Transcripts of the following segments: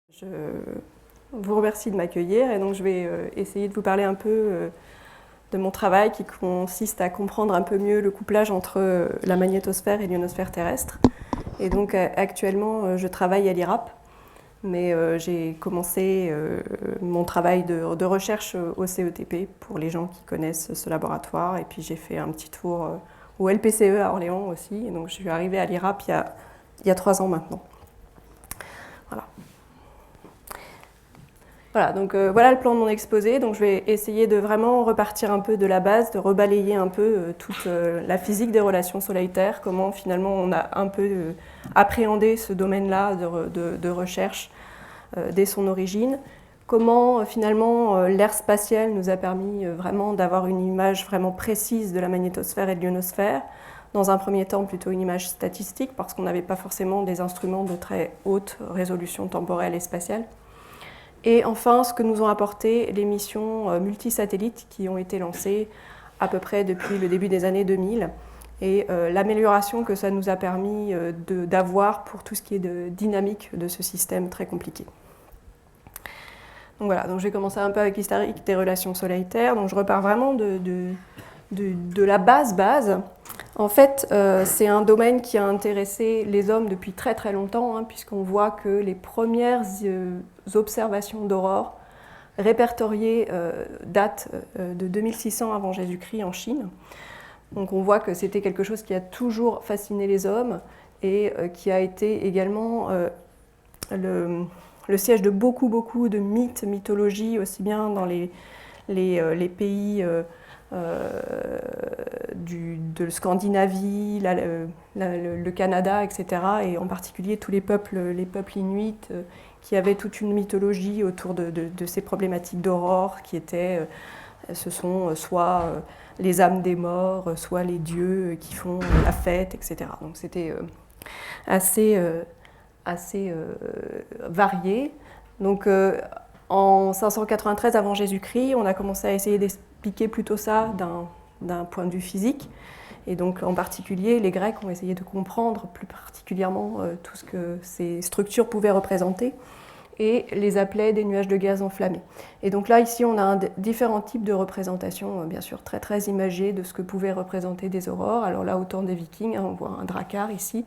Je vous remercie de m'accueillir et donc je vais essayer de vous parler un peu de mon travail qui consiste à comprendre un peu mieux le couplage entre la magnétosphère et l'ionosphère terrestre. Et donc actuellement je travaille à l'IRAP, mais j'ai commencé mon travail de recherche au CETP pour les gens qui connaissent ce laboratoire, et puis j'ai fait un petit tour au LPCE à Orléans aussi, et donc je suis arrivée à l'IRAP il y a 3 ans maintenant. Voilà. Voilà, donc voilà le plan de mon exposé. Donc je vais essayer de vraiment repartir un peu de la base, de rebalayer un peu toute la physique des relations Soleil-Terre, comment finalement on a un peu appréhendé ce domaine-là de recherche dès son origine, comment finalement l'ère spatiale nous a permis vraiment d'avoir une image vraiment précise de la magnétosphère et de l'ionosphère. Dans un premier temps, plutôt une image statistique, parce qu'on n'avait pas forcément des instruments de très haute résolution temporelle et spatiale. Et enfin, ce que nous ont apporté les missions multisatellites qui ont été lancées à peu près depuis le début des années 2000, et l'amélioration que ça nous a permis d'avoir pour tout ce qui est de dynamique de ce système très compliqué. Donc voilà, donc je vais commencer un peu avec l'historique des relations Soleil-Terre. Donc je repars vraiment de la base. En fait, c'est un domaine qui a intéressé les hommes depuis très très longtemps, hein, puisqu'on voit que les premières observations d'aurore répertoriées datent de 2600 avant Jésus-Christ en Chine. Donc on voit que c'était quelque chose qui a toujours fasciné les hommes et qui a été également le siège de beaucoup de mythes, mythologies, aussi bien dans les pays de Scandinavie, le Canada, etc. Et en particulier tous les peuples inuits qui avaient toute une mythologie autour de ces problématiques d'aurore qui étaient, ce sont soit les âmes des morts, soit les dieux qui font la fête, etc. Donc c'était assez varié. Donc en 593 avant Jésus-Christ, on a commencé à essayer d'expliquer plutôt ça d'un point de vue physique. Et donc en particulier, les Grecs ont essayé de comprendre plus particulièrement tout ce que ces structures pouvaient représenter et les appelaient des nuages de gaz enflammés. Et donc là, ici, on a différents types de représentations, bien sûr, très très imagées de ce que pouvaient représenter des aurores. Alors là, au temps des Vikings, hein, on voit un drakkar ici,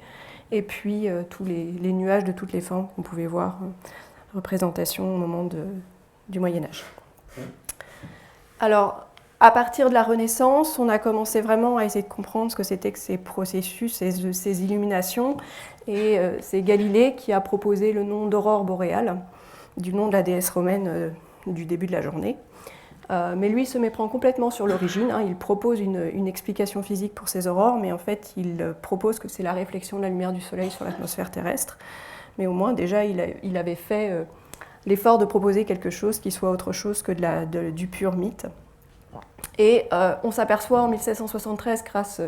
et puis tous les nuages de toutes les formes qu'on pouvait voir, représentation au moment du Moyen-Âge. Alors, à partir de la Renaissance, on a commencé vraiment à essayer de comprendre ce que c'était que ces processus, ces illuminations. Et c'est Galilée qui a proposé le nom d'aurore boréale, du nom de la déesse romaine du début de la journée. Mais lui se méprend complètement sur l'origine. Hein. Il propose une explication physique pour ces aurores, mais en fait, il propose que c'est la réflexion de la lumière du soleil sur l'atmosphère terrestre. Mais au moins, déjà, il avait fait l'effort de proposer quelque chose qui soit autre chose que du pur mythe. Et on s'aperçoit en 1773, grâce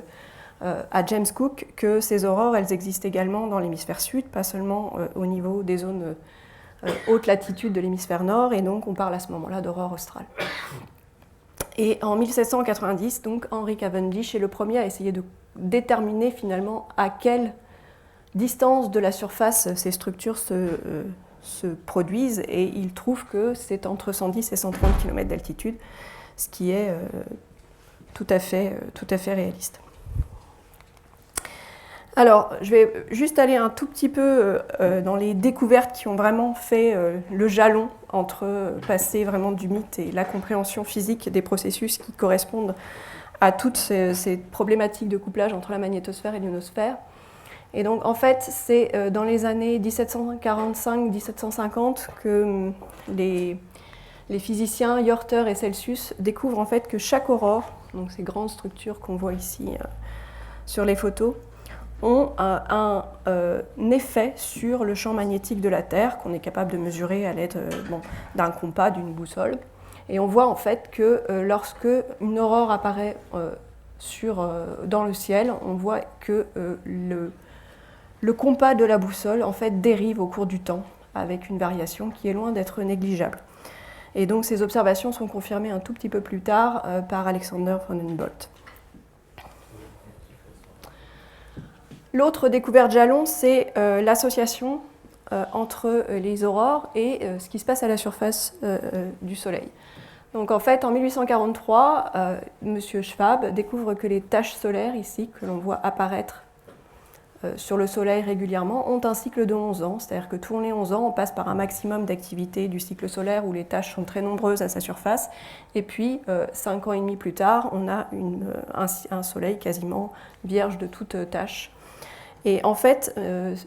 à James Cook, que ces aurores, elles existent également dans l'hémisphère sud, pas seulement au niveau des zones haute latitude de l'hémisphère nord, et donc on parle à ce moment-là d'aurore australe. Et en 1790, donc, Henry Cavendish est le premier à essayer de déterminer finalement à quelle distance de la surface ces structures se produisent, et il trouve que c'est entre 110 et 130 km d'altitude, ce qui est tout à fait réaliste. Alors, je vais juste aller un tout petit peu dans les découvertes qui ont vraiment fait le jalon entre passer vraiment du mythe et la compréhension physique des processus qui correspondent à toutes ces problématiques de couplage entre la magnétosphère et l'ionosphère. Et donc, en fait, c'est dans les années 1745-1750 que les physiciens Yorter et Celsius découvrent en fait que chaque aurore, donc ces grandes structures qu'on voit ici sur les photos, ont un effet sur le champ magnétique de la Terre qu'on est capable de mesurer à l'aide d'un compas, d'une boussole. Et on voit en fait que lorsque une aurore apparaît dans le ciel, on voit que le compas de la boussole en fait dérive au cours du temps avec une variation qui est loin d'être négligeable. Et donc ces observations sont confirmées un tout petit peu plus tard par Alexander von Humboldt. L'autre découverte jalon, c'est l'association entre les aurores et ce qui se passe à la surface du Soleil. Donc en fait, en 1843, M. Schwab découvre que les taches solaires ici, que l'on voit apparaître sur le Soleil régulièrement, ont un cycle de 11 ans. C'est-à-dire que tous les 11 ans, on passe par un maximum d'activité du cycle solaire où les taches sont très nombreuses à sa surface. Et puis, 5 ans et demi plus tard, on a un Soleil quasiment vierge de toute tache. Et en fait,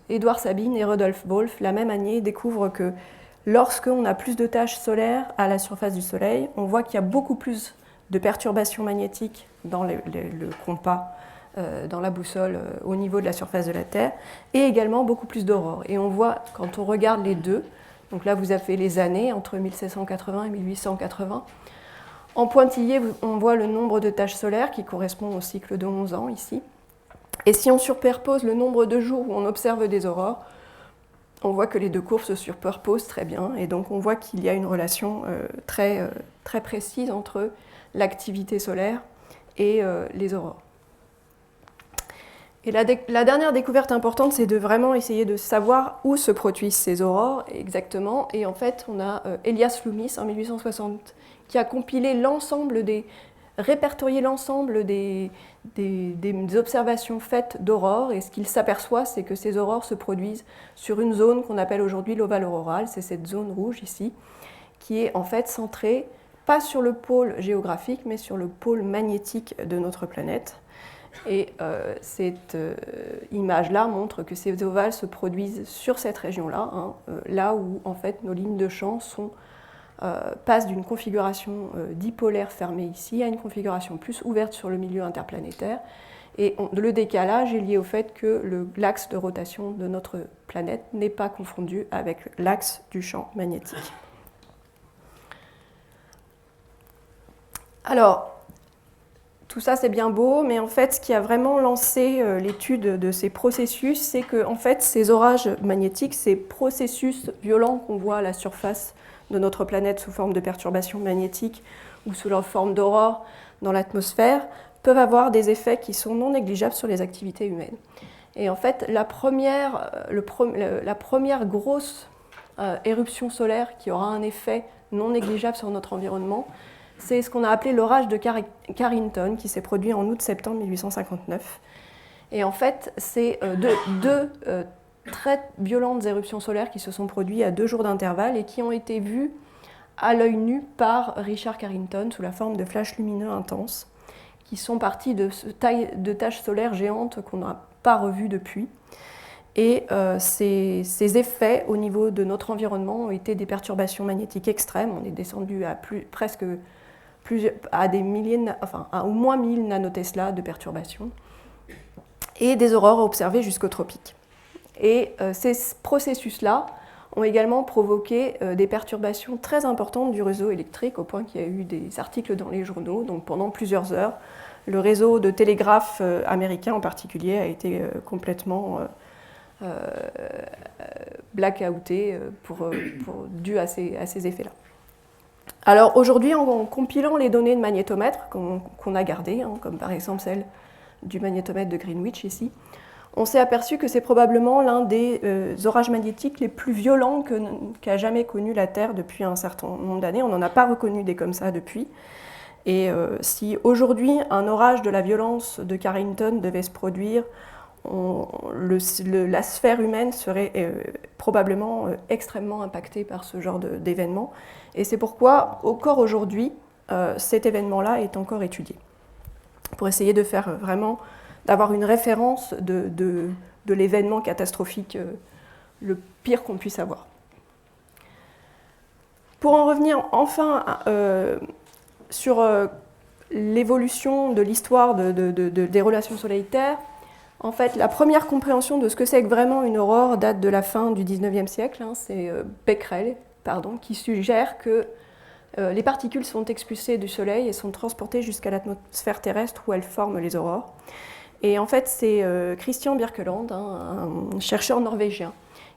Edward Sabine et Rudolf Wolf, la même année, découvrent que lorsqu'on a plus de taches solaires à la surface du Soleil, on voit qu'il y a beaucoup plus de perturbations magnétiques dans le compas, dans la boussole au niveau de la surface de la Terre, et également beaucoup plus d'aurores. Et on voit, quand on regarde les deux, donc là vous avez les années entre 1780 et 1880, en pointillé on voit le nombre de taches solaires qui correspond au cycle de 11 ans ici. Et si on superpose le nombre de jours où on observe des aurores, on voit que les deux courbes se superposent très bien, et donc on voit qu'il y a une relation très précise entre l'activité solaire et les aurores. Et la dernière découverte importante, c'est de vraiment essayer de savoir où se produisent ces aurores exactement. Et en fait, on a Elias Loomis en 1860 qui a répertorié l'ensemble des observations faites d'aurores. Et ce qu'il s'aperçoit, c'est que ces aurores se produisent sur une zone qu'on appelle aujourd'hui l'ovale auroral. C'est cette zone rouge ici, qui est en fait centrée, pas sur le pôle géographique, mais sur le pôle magnétique de notre planète. Et cette image-là montre que ces ovales se produisent sur cette région-là, là où en fait nos lignes de champ passent d'une configuration dipolaire fermée ici à une configuration plus ouverte sur le milieu interplanétaire. Et le décalage est lié au fait que l'axe de rotation de notre planète n'est pas confondu avec l'axe du champ magnétique. Alors, tout ça, c'est bien beau, mais en fait, ce qui a vraiment lancé l'étude de ces processus, c'est que en fait, ces orages magnétiques, ces processus violents qu'on voit à la surface de notre planète sous forme de perturbations magnétiques ou sous leur forme d'aurore dans l'atmosphère, peuvent avoir des effets qui sont non négligeables sur les activités humaines. Et en fait, la première grosse éruption solaire qui aura un effet non négligeable sur notre environnement, c'est ce qu'on a appelé l'orage de Carrington, qui s'est produit en août-septembre 1859. Et en fait, c'est deux très violentes éruptions solaires qui se sont produites à 2 jours d'intervalle et qui ont été vues à l'œil nu par Richard Carrington sous la forme de flashs lumineux intenses, qui sont partis de taches solaires géantes qu'on n'a pas revues depuis. Et ces effets au niveau de notre environnement ont été des perturbations magnétiques extrêmes. On est descendu à des milliers, à au moins 1000 nanotesla de perturbations, et des aurores observées jusqu'aux tropiques. Et ces processus-là ont également provoqué des perturbations très importantes du réseau électrique, au point qu'il y a eu des articles dans les journaux. Donc pendant plusieurs heures, le réseau de télégraphe américain en particulier a été complètement blackouté dû à ces effets-là. Alors aujourd'hui, en compilant les données de magnétomètres qu'on a gardées, comme par exemple celle du magnétomètre de Greenwich ici, on s'est aperçu que c'est probablement l'un des orages magnétiques les plus violents qu'a jamais connu la Terre depuis un certain nombre d'années. On n'en a pas reconnu des comme ça depuis. Et si aujourd'hui un orage de la violence de Carrington devait se produire, la sphère humaine serait probablement extrêmement impactée par ce genre d'événement. Et c'est pourquoi, encore aujourd'hui, cet événement-là est encore étudié, pour essayer de faire d'avoir une référence de l'événement catastrophique le pire qu'on puisse avoir. Pour en revenir enfin sur l'évolution de l'histoire des relations Soleil-Terre, en fait, la première compréhension de ce que c'est que vraiment une aurore date de la fin du XIXe siècle. C'est Becquerel, qui suggère que les particules sont expulsées du Soleil et sont transportées jusqu'à l'atmosphère terrestre où elles forment les aurores. Et en fait, c'est Christian Birkeland, un chercheur norvégien,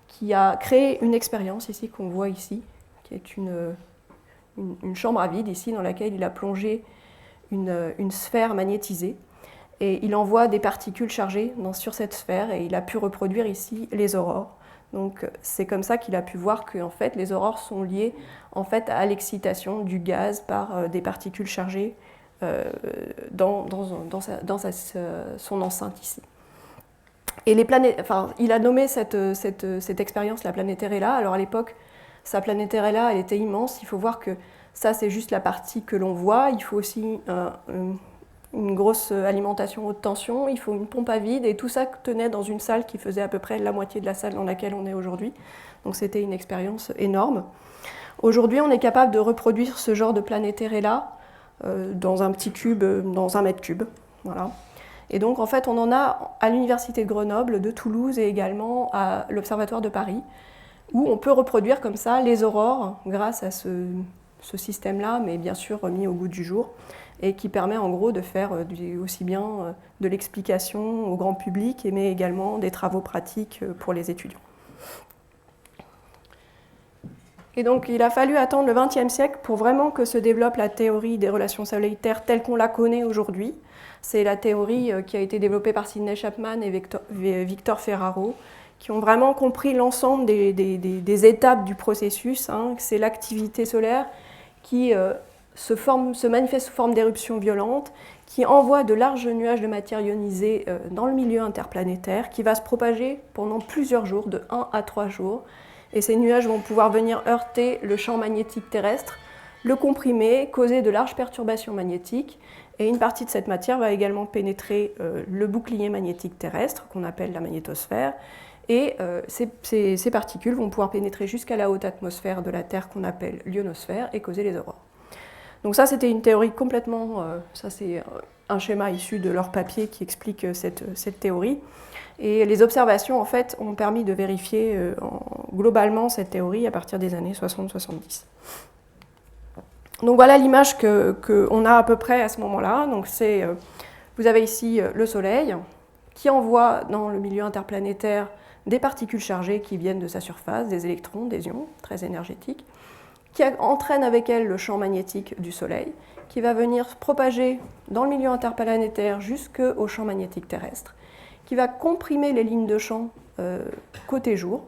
qui a créé une expérience ici qu'on voit ici, qui est une chambre à vide ici dans laquelle il a plongé une sphère magnétisée. Et il envoie des particules chargées sur cette sphère et il a pu reproduire ici les aurores Donc c'est comme ça qu'il a pu voir que en fait, les aurores sont liées en fait, à l'excitation du gaz par des particules chargées dans son enceinte ici. Et les planètes, enfin, il a nommé cette expérience la Planétérella. Alors à l'époque, sa Planétérella, elle était immense. Il faut voir que ça, c'est juste la partie que l'on voit. Il faut aussi une grosse alimentation haute tension. Il faut une pompe à vide. Et tout ça tenait dans une salle qui faisait à peu près la moitié de la salle dans laquelle on est aujourd'hui. Donc c'était une expérience énorme. Aujourd'hui, on est capable de reproduire ce genre de Planétérella dans un petit cube, dans 1 mètre cube. Voilà. Et donc, en fait, on en a à l'Université de Grenoble, de Toulouse et également à l'Observatoire de Paris, où on peut reproduire comme ça les aurores grâce à ce système-là, mais bien sûr remis au goût du jour, et qui permet en gros de faire aussi bien de l'explication au grand public, mais également des travaux pratiques pour les étudiants. Et donc, il a fallu attendre le XXe siècle pour vraiment que se développe la théorie des relations satellaires telle qu'on la connaît aujourd'hui. C'est la théorie qui a été développée par Sidney Chapman et Victor Ferraro, qui ont vraiment compris l'ensemble des étapes du processus. C'est l'activité solaire qui se manifeste sous forme d'éruptions violentes, qui envoie de larges nuages de matière ionisée dans le milieu interplanétaire, qui va se propager pendant plusieurs jours, de 1 à 3 jours. Et ces nuages vont pouvoir venir heurter le champ magnétique terrestre, le comprimer, causer de larges perturbations magnétiques. Et une partie de cette matière va également pénétrer le bouclier magnétique terrestre, qu'on appelle la magnétosphère. Et ces particules vont pouvoir pénétrer jusqu'à la haute atmosphère de la Terre, qu'on appelle l'ionosphère, et causer les aurores. Donc ça, c'était une théorie complètement... ça, c'est un schéma issu de leur papier qui explique cette théorie. Et les observations, en fait, ont permis de vérifier globalement cette théorie à partir des années 60-70. Donc voilà l'image qu'on a à peu près à ce moment-là. Donc vous avez ici le Soleil qui envoie dans le milieu interplanétaire des particules chargées qui viennent de sa surface, des électrons, des ions, très énergétiques, qui entraînent avec elles le champ magnétique du Soleil, qui va venir se propager dans le milieu interplanétaire jusqu'au champ magnétique terrestre, qui va comprimer les lignes de champ côté jour,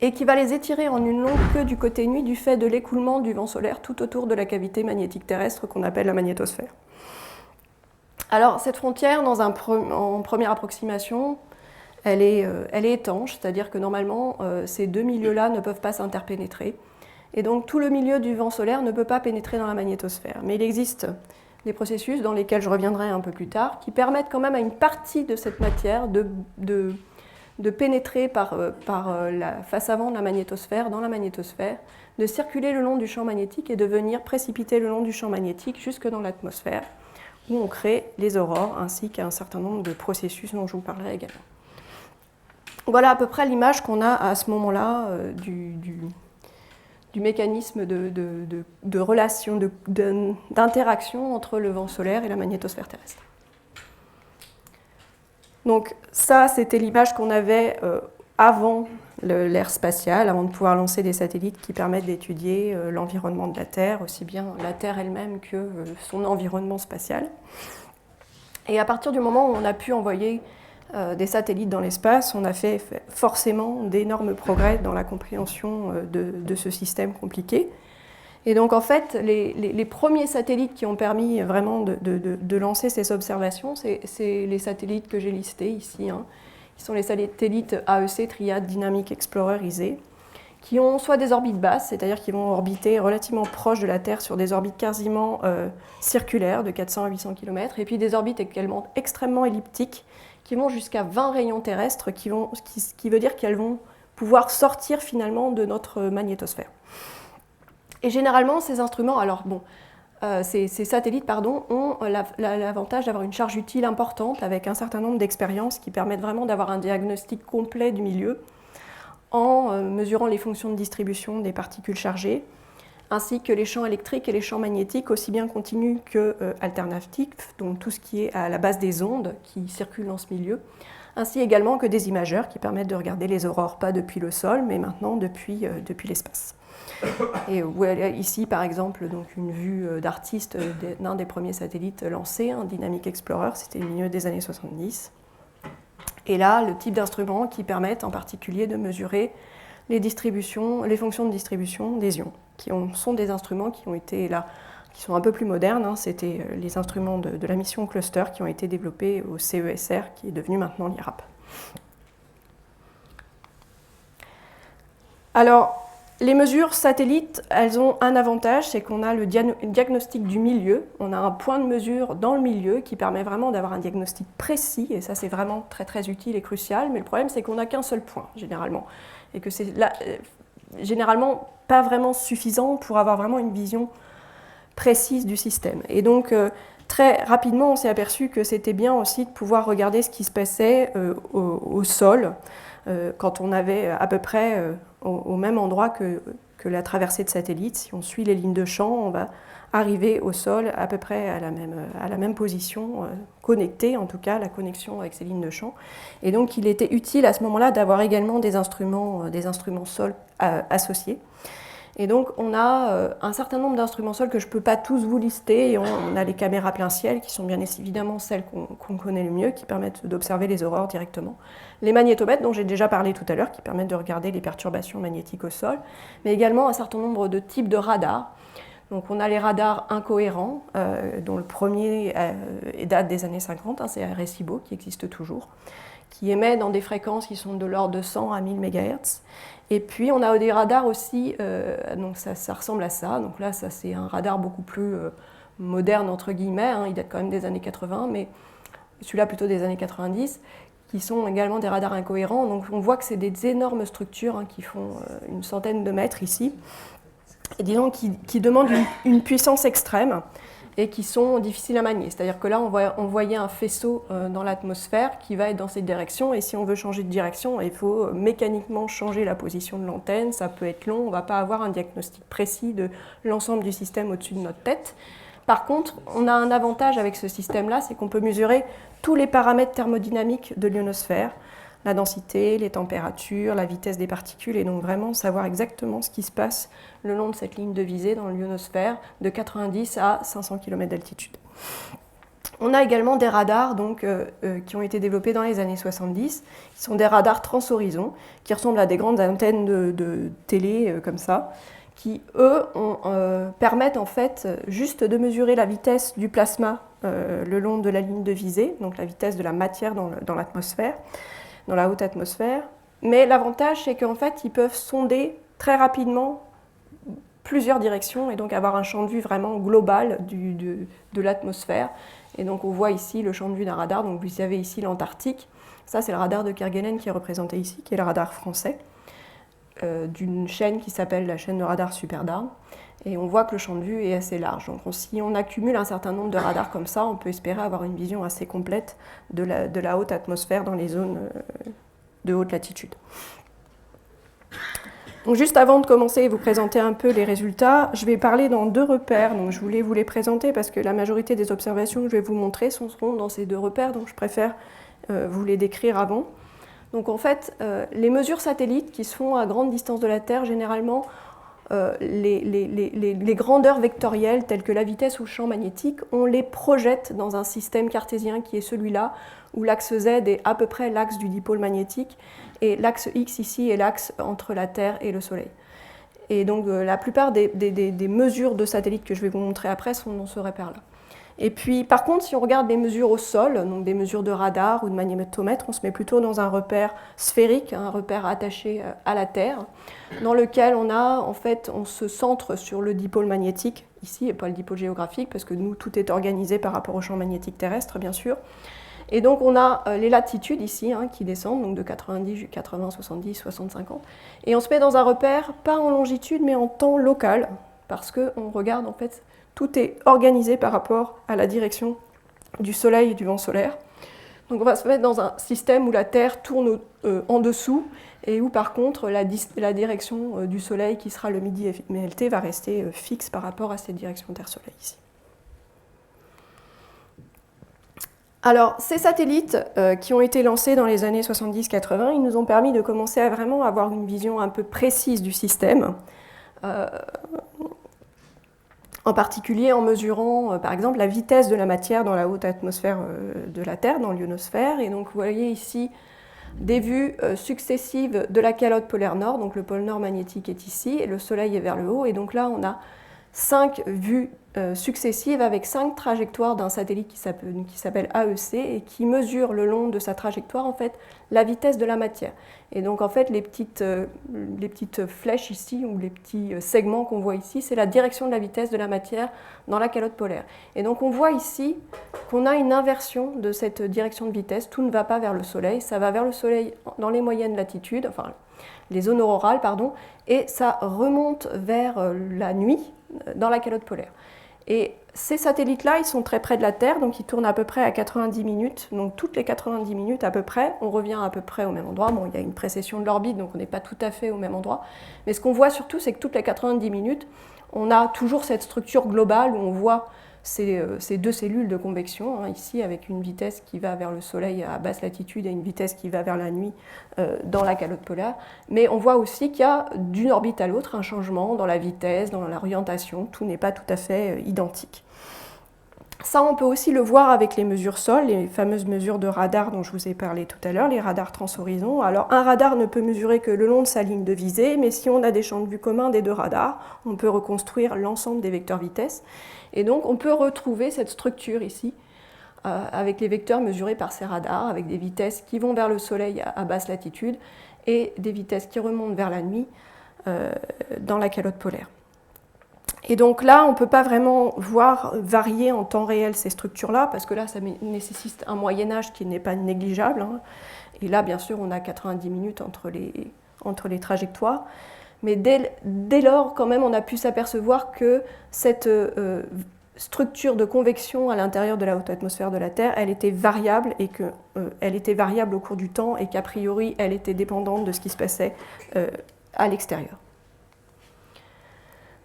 et qui va les étirer en une longue queue du côté nuit du fait de l'écoulement du vent solaire tout autour de la cavité magnétique terrestre qu'on appelle la magnétosphère. Alors cette frontière, en première approximation, elle est étanche, c'est-à-dire que normalement ces deux milieux-là ne peuvent pas s'interpénétrer, et donc tout le milieu du vent solaire ne peut pas pénétrer dans la magnétosphère. Mais il existe des processus dans lesquels je reviendrai un peu plus tard, qui permettent quand même à une partie de cette matière de pénétrer par la face avant de la magnétosphère, dans la magnétosphère, de circuler le long du champ magnétique et de venir précipiter le long du champ magnétique jusque dans l'atmosphère, où on crée les aurores, ainsi qu'un certain nombre de processus dont je vous parlerai également. Voilà à peu près l'image qu'on a à ce moment-là du mécanisme de relation, d'interaction entre le vent solaire et la magnétosphère terrestre. Donc ça, c'était l'image qu'on avait avant l'ère spatiale, avant de pouvoir lancer des satellites qui permettent d'étudier l'environnement de la Terre, aussi bien la Terre elle-même que son environnement spatial. Et à partir du moment où on a pu envoyer des satellites dans l'espace, on a fait forcément d'énormes progrès dans la compréhension de ce système compliqué. Et donc en fait, les premiers satellites qui ont permis vraiment de lancer ces observations, c'est les satellites que j'ai listés ici, qui sont les satellites AEC, Triad Dynamic Explorer ISE, qui ont soit des orbites basses, c'est-à-dire qui vont orbiter relativement proche de la Terre sur des orbites quasiment circulaires de 400 à 800 km, et puis des orbites également extrêmement elliptiques, qui vont jusqu'à 20 rayons terrestres, ce qui veut dire qu'elles vont pouvoir sortir finalement de notre magnétosphère. Et généralement, ces instruments, ces satellites ont l'avantage d'avoir une charge utile importante avec un certain nombre d'expériences qui permettent vraiment d'avoir un diagnostic complet du milieu en mesurant les fonctions de distribution des particules chargées, ainsi que les champs électriques et les champs magnétiques, aussi bien continus qu'alternatifs, donc tout ce qui est à la base des ondes qui circulent dans ce milieu, ainsi également que des imageurs qui permettent de regarder les aurores, pas depuis le sol, mais maintenant depuis l'espace. Et ici, par exemple, donc une vue d'artiste d'un des premiers satellites lancés, Dynamic Explorer, c'était au milieu des années 70. Et là, le type d'instruments qui permettent en particulier de mesurer les fonctions de distribution des ions, sont des instruments qui ont été là, qui sont un peu plus modernes. Hein. C'était les instruments de la mission Cluster qui ont été développés au CESR, qui est devenu maintenant l'IRAP. Alors, les mesures satellites, elles ont un avantage, c'est qu'on a le diagnostic du milieu. On a un point de mesure dans le milieu qui permet vraiment d'avoir un diagnostic précis, et ça c'est vraiment très très utile et crucial, mais le problème c'est qu'on n'a qu'un seul point, généralement, et que c'est généralement pas vraiment suffisant pour avoir vraiment une vision précise du système. Et donc, très rapidement, on s'est aperçu que c'était bien aussi de pouvoir regarder ce qui se passait au sol, quand on avait à peu près au même endroit que la traversée de satellite. Si on suit les lignes de champ, on va arriver au sol à peu près à la même position, connectée en tout cas, la connexion avec ces lignes de champ. Et donc il était utile à ce moment-là d'avoir également des instruments sol associés. Et donc on a un certain nombre d'instruments sol que je ne peux pas tous vous lister, et on a les caméras plein ciel qui sont bien évidemment celles qu'on connaît le mieux, qui permettent d'observer les aurores directement. Les magnétomètres dont j'ai déjà parlé tout à l'heure, qui permettent de regarder les perturbations magnétiques au sol, mais également un certain nombre de types de radars. Donc on a les radars incohérents, dont le premier date des années 50, hein, c'est Arecibo qui existe toujours, qui émet dans des fréquences qui sont de l'ordre de 100 à 1000 MHz. Et puis on a des radars aussi, donc ça ressemble à ça. Donc là, ça c'est un radar beaucoup plus moderne, entre guillemets, hein, il date quand même des années 80, mais celui-là plutôt des années 90, qui sont également des radars incohérents. Donc on voit que c'est des énormes structures, hein, qui font une centaine de mètres ici, et disons qui demandent une puissance extrême et qui sont difficiles à manier. C'est-à-dire que là, on voyait un faisceau dans l'atmosphère qui va être dans cette direction, et si on veut changer de direction, il faut mécaniquement changer la position de l'antenne, ça peut être long, on ne va pas avoir un diagnostic précis de l'ensemble du système au-dessus de notre tête. Par contre, on a un avantage avec ce système-là, c'est qu'on peut mesurer tous les paramètres thermodynamiques de l'ionosphère, la densité, les températures, la vitesse des particules, et donc vraiment savoir exactement ce qui se passe le long de cette ligne de visée dans l'ionosphère de 90 à 500 km d'altitude. On a également des radars donc, qui ont été développés dans les années 70, qui sont des radars transhorizons, qui ressemblent à des grandes antennes de télé comme ça, qui, eux, permettent en fait juste de mesurer la vitesse du plasma le long de la ligne de visée, donc la vitesse de la matière dans l'atmosphère, dans la haute atmosphère. Mais l'avantage, c'est qu'en fait, ils peuvent sonder très rapidement plusieurs directions et donc avoir un champ de vue vraiment global de l'atmosphère. Et donc on voit ici le champ de vue d'un radar. Donc vous avez ici l'Antarctique. Ça, c'est le radar de Kerguelen qui est représenté ici, qui est le radar français, d'une chaîne qui s'appelle la chaîne de radar SuperDARN. Et on voit que le champ de vue est assez large. Donc si on accumule un certain nombre de radars comme ça, on peut espérer avoir une vision assez complète de la haute atmosphère dans les zones de haute latitude. Donc juste avant de commencer et vous présenter un peu les résultats, je vais parler dans deux repères. Donc je voulais vous les présenter parce que la majorité des observations que je vais vous montrer seront dans ces deux repères, donc je préfère vous les décrire avant. Donc en fait, les mesures satellites qui se font à grande distance de la Terre, généralement, les grandeurs vectorielles telles que la vitesse ou le champ magnétique, on les projette dans un système cartésien qui est celui-là, où l'axe Z est à peu près l'axe du dipôle magnétique, et l'axe X ici est l'axe entre la Terre et le Soleil. Et donc la plupart des mesures de satellites que je vais vous montrer après sont dans ce repère-là. Et puis, par contre, si on regarde des mesures au sol, donc des mesures de radar ou de magnétomètre, on se met plutôt dans un repère sphérique, un repère attaché à la Terre, dans lequel on se centre sur le dipôle magnétique, ici, et pas le dipôle géographique, parce que nous, tout est organisé par rapport au champ magnétique terrestre, bien sûr. Et donc, on a les latitudes ici, qui descendent, donc de 90, 80, 70, 60, 50. Et on se met dans un repère, pas en longitude, mais en temps local, parce qu'on regarde, en fait, tout est organisé par rapport à la direction du Soleil et du vent solaire. Donc on va se mettre dans un système où la Terre tourne en dessous et où par contre la direction du Soleil, qui sera le midi MLT, va rester fixe par rapport à cette direction Terre-Soleil ici. Alors ces satellites qui ont été lancés dans les années 70-80, ils nous ont permis de commencer à vraiment avoir une vision un peu précise du système. En particulier en mesurant, par exemple, la vitesse de la matière dans la haute atmosphère de la Terre, dans l'ionosphère. Et donc, vous voyez ici des vues successives de la calotte polaire nord, donc le pôle nord magnétique est ici, et le Soleil est vers le haut, et donc là on a 5 vues successives avec 5 trajectoires d'un satellite qui s'appelle AEC et qui mesure le long de sa trajectoire en fait la vitesse de la matière. Et donc en fait les petites flèches ici ou les petits segments qu'on voit ici, c'est la direction de la vitesse de la matière dans la calotte polaire. Et donc on voit ici qu'on a une inversion de cette direction de vitesse, tout ne va pas vers le Soleil, ça va vers le Soleil dans les moyennes latitudes, enfin les zones aurorales, pardon, et ça remonte vers la nuit dans la calotte polaire. Et ces satellites-là, ils sont très près de la Terre, donc ils tournent à peu près à 90 minutes. Donc toutes les 90 minutes à peu près, on revient à peu près au même endroit. Bon, il y a une précession de l'orbite, donc on n'est pas tout à fait au même endroit. Mais ce qu'on voit surtout, c'est que toutes les 90 minutes, on a toujours cette structure globale où on voit ces deux cellules de convection, ici avec une vitesse qui va vers le Soleil à basse latitude et une vitesse qui va vers la nuit dans la calotte polaire. Mais on voit aussi qu'il y a d'une orbite à l'autre un changement dans la vitesse, dans l'orientation, tout n'est pas tout à fait identique. Ça, on peut aussi le voir avec les mesures sol, les fameuses mesures de radar dont je vous ai parlé tout à l'heure, les radars transhorizons. Alors, un radar ne peut mesurer que le long de sa ligne de visée, mais si on a des champs de vue communs des deux radars, on peut reconstruire l'ensemble des vecteurs vitesse. Et donc, on peut retrouver cette structure ici, avec les vecteurs mesurés par ces radars, avec des vitesses qui vont vers le Soleil à basse latitude et des vitesses qui remontent vers la nuit dans la calotte polaire. Et donc là, on ne peut pas vraiment voir varier en temps réel ces structures-là, parce que là, ça nécessite un Moyen-Âge qui n'est pas négligeable. Et là, bien sûr, on a 90 minutes entre les trajectoires. Mais dès lors, quand même, on a pu s'apercevoir que cette structure de convection à l'intérieur de la haute atmosphère de la Terre, elle était variable, et qu'elle était variable au cours du temps, et qu'a priori, elle était dépendante de ce qui se passait à l'extérieur.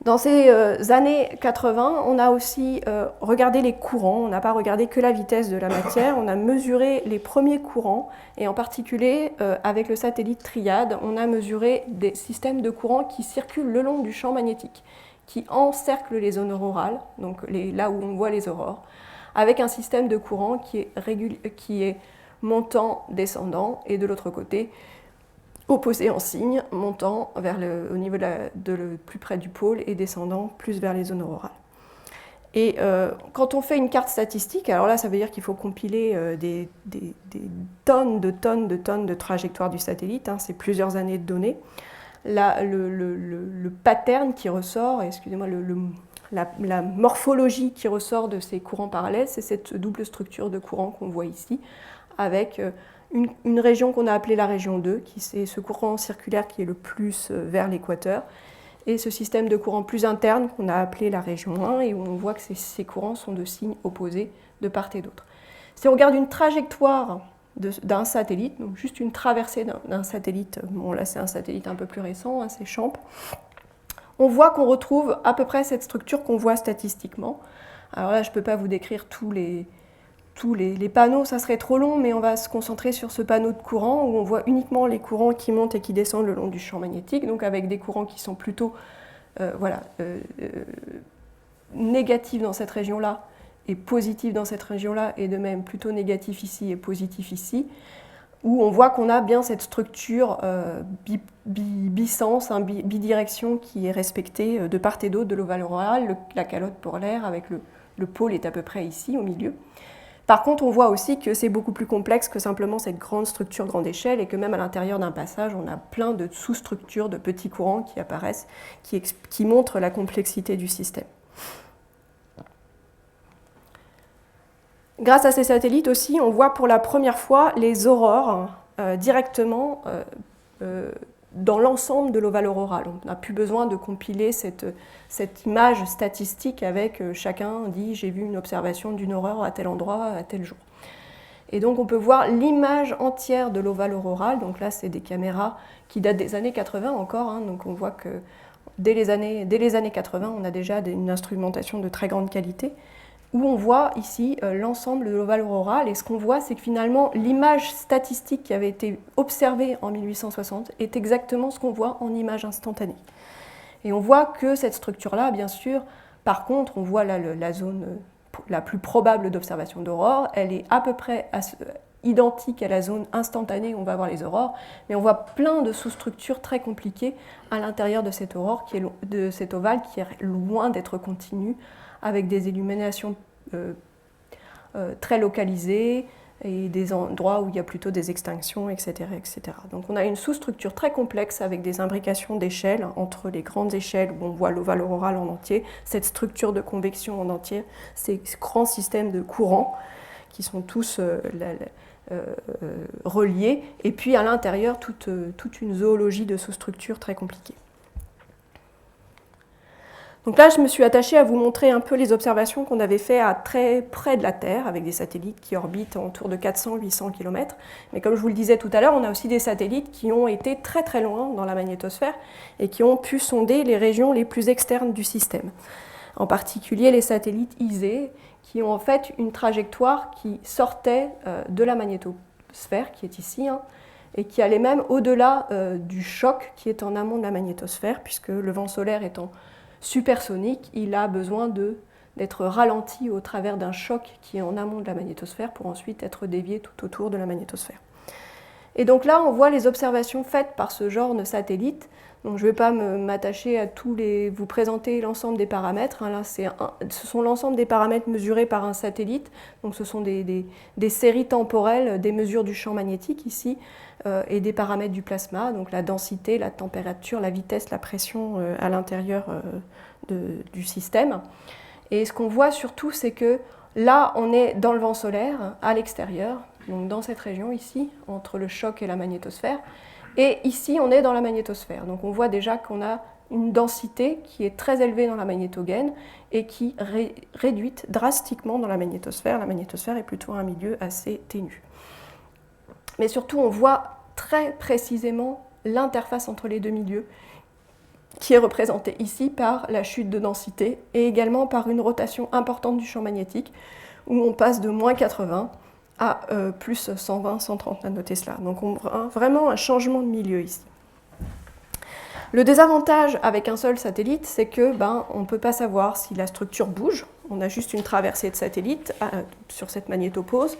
Dans ces années 80, on a aussi regardé les courants, on n'a pas regardé que la vitesse de la matière, on a mesuré les premiers courants, et en particulier avec le satellite Triade, on a mesuré des systèmes de courants qui circulent le long du champ magnétique, qui encerclent les zones aurorales, donc là où on voit les aurores, avec un système de courant qui est montant, descendant, et de l'autre côté, opposé en signe, montant au niveau plus près du pôle et descendant plus vers les zones aurorales. Et quand on fait une carte statistique, alors là ça veut dire qu'il faut compiler des tonnes de trajectoires du satellite, c'est plusieurs années de données. Le pattern qui ressort, excusez-moi, la morphologie qui ressort de ces courants parallèles, c'est cette double structure de courant qu'on voit ici, avec une région qu'on a appelée la région 2, qui c'est ce courant circulaire qui est le plus vers l'équateur, et ce système de courant plus interne qu'on a appelé la région 1, et où on voit que ces courants sont de signes opposés de part et d'autre. Si on regarde une trajectoire d'un satellite, donc juste une traversée d'un satellite, bon là c'est un satellite un peu plus récent, c'est Champ, on voit qu'on retrouve à peu près cette structure qu'on voit statistiquement. Alors là je ne peux pas vous décrire tous les panneaux, ça serait trop long, mais on va se concentrer sur ce panneau de courant où on voit uniquement les courants qui montent et qui descendent le long du champ magnétique, donc avec des courants qui sont plutôt négatifs dans cette région-là et positifs dans cette région-là, et de même plutôt négatifs ici et positifs ici, où on voit qu'on a bien cette structure bisens, bidirection qui est respectée de part et d'autre de l'ovale auroral, la calotte polaire avec le pôle est à peu près ici au milieu. Par contre, on voit aussi que c'est beaucoup plus complexe que simplement cette grande structure grande échelle, et que même à l'intérieur d'un passage, on a plein de sous-structures, de petits courants qui apparaissent, qui montrent la complexité du système. Grâce à ces satellites aussi, on voit pour la première fois les aurores directement dans l'ensemble de l'ovale auroral. On n'a plus besoin de compiler cette image statistique avec chacun dit « j'ai vu une observation d'une aurore à tel endroit, à tel jour ». Et donc on peut voir l'image entière de l'ovale auroral, donc là c'est des caméras qui datent des années 80 encore, donc on voit que dès les années 80 on a déjà une instrumentation de très grande qualité, où on voit ici l'ensemble de l'ovale auroral, et ce qu'on voit, c'est que finalement l'image statistique qui avait été observée en 1860 est exactement ce qu'on voit en image instantanée. Et on voit que cette structure-là, bien sûr, par contre, on voit la zone la plus probable d'observation d'aurore, elle est à peu près identique à la zone instantanée où on va avoir les aurores, mais on voit plein de sous-structures très compliquées à l'intérieur de cette aurore, de cet ovale qui est loin d'être continu, avec des illuminations très localisées, et des endroits où il y a plutôt des extinctions, etc., etc. Donc on a une sous-structure très complexe avec des imbrications d'échelles entre les grandes échelles où on voit l'ovale auroral en entier, cette structure de convection en entier, ces grands systèmes de courants qui sont tous reliés, et puis à l'intérieur toute une zoologie de sous-structures très compliquées. Donc là, je me suis attachée à vous montrer un peu les observations qu'on avait faites à très près de la Terre, avec des satellites qui orbitent autour de 400-800 km. Mais comme je vous le disais tout à l'heure, on a aussi des satellites qui ont été très très loin dans la magnétosphère et qui ont pu sonder les régions les plus externes du système. En particulier les satellites ISEE, qui ont en fait une trajectoire qui sortait de la magnétosphère, qui est ici, et qui allait même au-delà du choc qui est en amont de la magnétosphère, puisque le vent solaire étant supersonique, il a besoin d'être ralenti au travers d'un choc qui est en amont de la magnétosphère pour ensuite être dévié tout autour de la magnétosphère. Et donc là, on voit les observations faites par ce genre de satellite. Donc je ne vais pas m'attacher à vous présenter l'ensemble des paramètres. Là, ce sont l'ensemble des paramètres mesurés par un satellite. Donc ce sont des séries temporelles des mesures du champ magnétique ici et des paramètres du plasma, donc la densité, la température, la vitesse, la pression à l'intérieur du système. Et ce qu'on voit surtout, c'est que là, on est dans le vent solaire, à l'extérieur, donc dans cette région ici, entre le choc et la magnétosphère. Et ici, on est dans la magnétosphère. Donc on voit déjà qu'on a une densité qui est très élevée dans la magnétogène et qui est réduite drastiquement dans la magnétosphère. La magnétosphère est plutôt un milieu assez ténu. Mais surtout, on voit très précisément l'interface entre les deux milieux, qui est représentée ici par la chute de densité et également par une rotation importante du champ magnétique, où on passe de moins 80 à plus 120-130 nanotesla. Donc on a vraiment un changement de milieu ici. Le désavantage avec un seul satellite, c'est que on ne peut pas savoir si la structure bouge. On a juste une traversée de satellite sur cette magnétopause,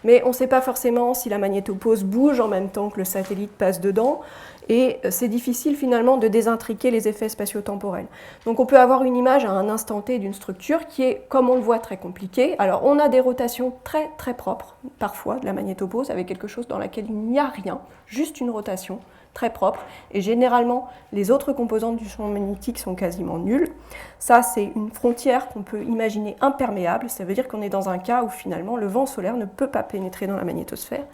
mais on ne sait pas forcément si la magnétopause bouge en même temps que le satellite passe dedans, et c'est difficile finalement de désintriquer les effets spatio-temporels. Donc on peut avoir une image à un instant T d'une structure qui est, comme on le voit, très compliquée. Alors on a des rotations très très propres, parfois, de la magnétopause, avec quelque chose dans laquelle il n'y a rien, juste une rotation très propre, et généralement les autres composantes du champ magnétique sont quasiment nulles. Ça, c'est une frontière qu'on peut imaginer imperméable, ça veut dire qu'on est dans un cas où finalement le vent solaire ne peut pas pénétrer dans la magnétosphère.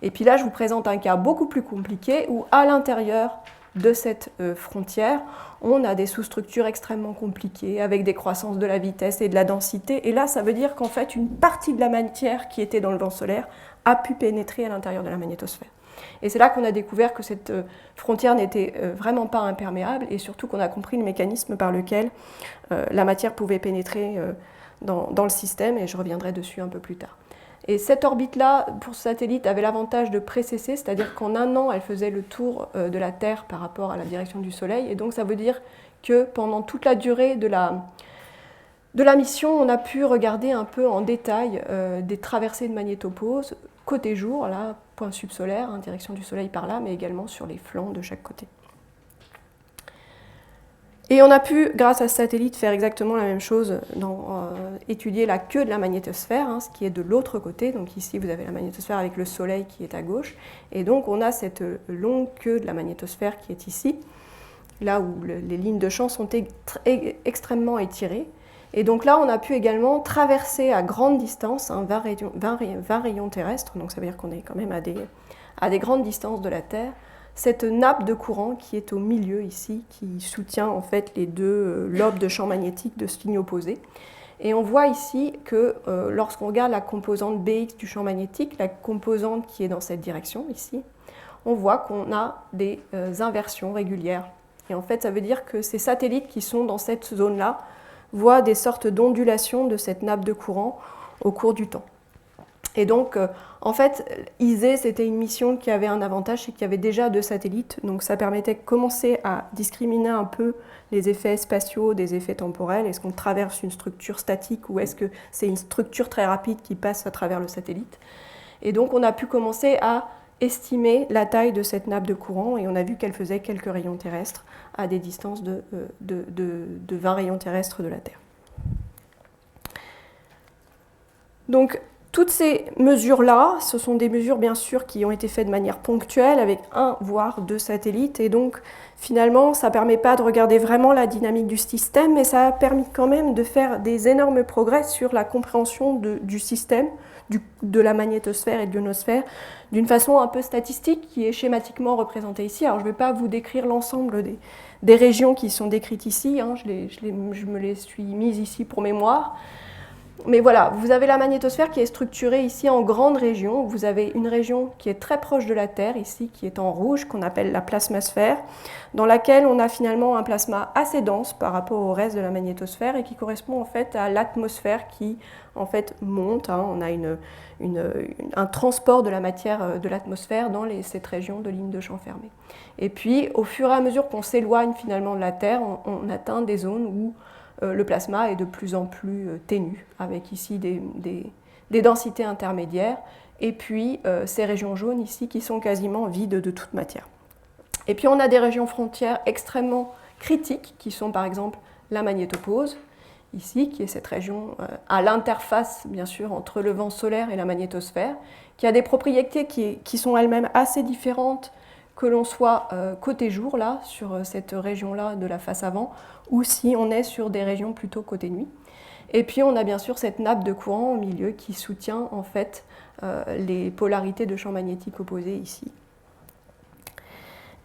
Et puis là, je vous présente un cas beaucoup plus compliqué où à l'intérieur de cette frontière, on a des sous-structures extrêmement compliquées avec des croissances de la vitesse et de la densité, et là, ça veut dire qu'en fait, une partie de la matière qui était dans le vent solaire a pu pénétrer à l'intérieur de la magnétosphère. Et c'est là qu'on a découvert que cette frontière n'était vraiment pas imperméable, et surtout qu'on a compris le mécanisme par lequel la matière pouvait pénétrer dans le système, et je reviendrai dessus un peu plus tard. Et cette orbite-là, pour ce satellite, avait l'avantage de précesser, c'est-à-dire qu'en un an, elle faisait le tour de la Terre par rapport à la direction du Soleil, et donc ça veut dire que pendant toute la durée de la mission, on a pu regarder un peu en détail des traversées de magnétopause, côté jour, là, point subsolaire, direction du Soleil par là, mais également sur les flancs de chaque côté. Et on a pu, grâce à ce satellite, faire exactement la même chose, étudier la queue de la magnétosphère, ce qui est de l'autre côté. Donc ici, vous avez la magnétosphère avec le Soleil qui est à gauche. Et donc, on a cette longue queue de la magnétosphère qui est ici, là où les lignes de champ sont extrêmement étirées. Et donc là, on a pu également traverser à grande distance, 20 rayons terrestres, donc ça veut dire qu'on est quand même à des grandes distances de la Terre, cette nappe de courant qui est au milieu ici, qui soutient en fait les deux lobes de champ magnétique de ce ligne opposée. Et on voit ici que lorsqu'on regarde la composante BX du champ magnétique, la composante qui est dans cette direction ici, on voit qu'on a des inversions régulières. Et en fait, ça veut dire que ces satellites qui sont dans cette zone-là voient des sortes d'ondulations de cette nappe de courant au cours du temps. Et donc, en fait, ISEE, c'était une mission qui avait un avantage, c'est qu'il y avait déjà 2 satellites, donc ça permettait de commencer à discriminer un peu les effets spatiaux des effets temporels. Est-ce qu'on traverse une structure statique ou est-ce que c'est une structure très rapide qui passe à travers le satellite? Et donc on a pu commencer à estimer la taille de cette nappe de courant et on a vu qu'elle faisait quelques rayons terrestres à des distances de 20 rayons terrestres de la Terre. Donc toutes ces mesures-là, ce sont des mesures bien sûr qui ont été faites de manière ponctuelle avec 1 voire 2 satellites et donc finalement ça ne permet pas de regarder vraiment la dynamique du système mais ça a permis quand même de faire des énormes progrès sur la compréhension du système, de la magnétosphère et de l'ionosphère d'une façon un peu statistique qui est schématiquement représentée ici. Alors je ne vais pas vous décrire l'ensemble des régions qui sont décrites ici, hein, je me les suis mises ici pour mémoire. Mais voilà, vous avez la magnétosphère qui est structurée ici en grandes régions. Vous avez une région qui est très proche de la Terre, ici, qui est en rouge, qu'on appelle la plasmasphère, dans laquelle on a finalement un plasma assez dense par rapport au reste de la magnétosphère et qui correspond en fait à l'atmosphère qui en fait monte. Hein. On a un transport de la matière de l'atmosphère dans cette région de ligne de champ fermée. Et puis, au fur et à mesure qu'on s'éloigne finalement de la Terre, on atteint des zones où le plasma est de plus en plus ténu, avec ici des densités intermédiaires, et puis ces régions jaunes ici qui sont quasiment vides de toute matière. Et puis on a des régions frontières extrêmement critiques, qui sont par exemple la magnétopause, ici, qui est cette région à l'interface, bien sûr, entre le vent solaire et la magnétosphère, qui a des propriétés qui sont elles-mêmes assez différentes que l'on soit côté jour, là, sur cette région-là de la face avant, ou si on est sur des régions plutôt côté nuit. Et puis on a bien sûr cette nappe de courant au milieu qui soutient en fait les polarités de champs magnétiques opposés ici.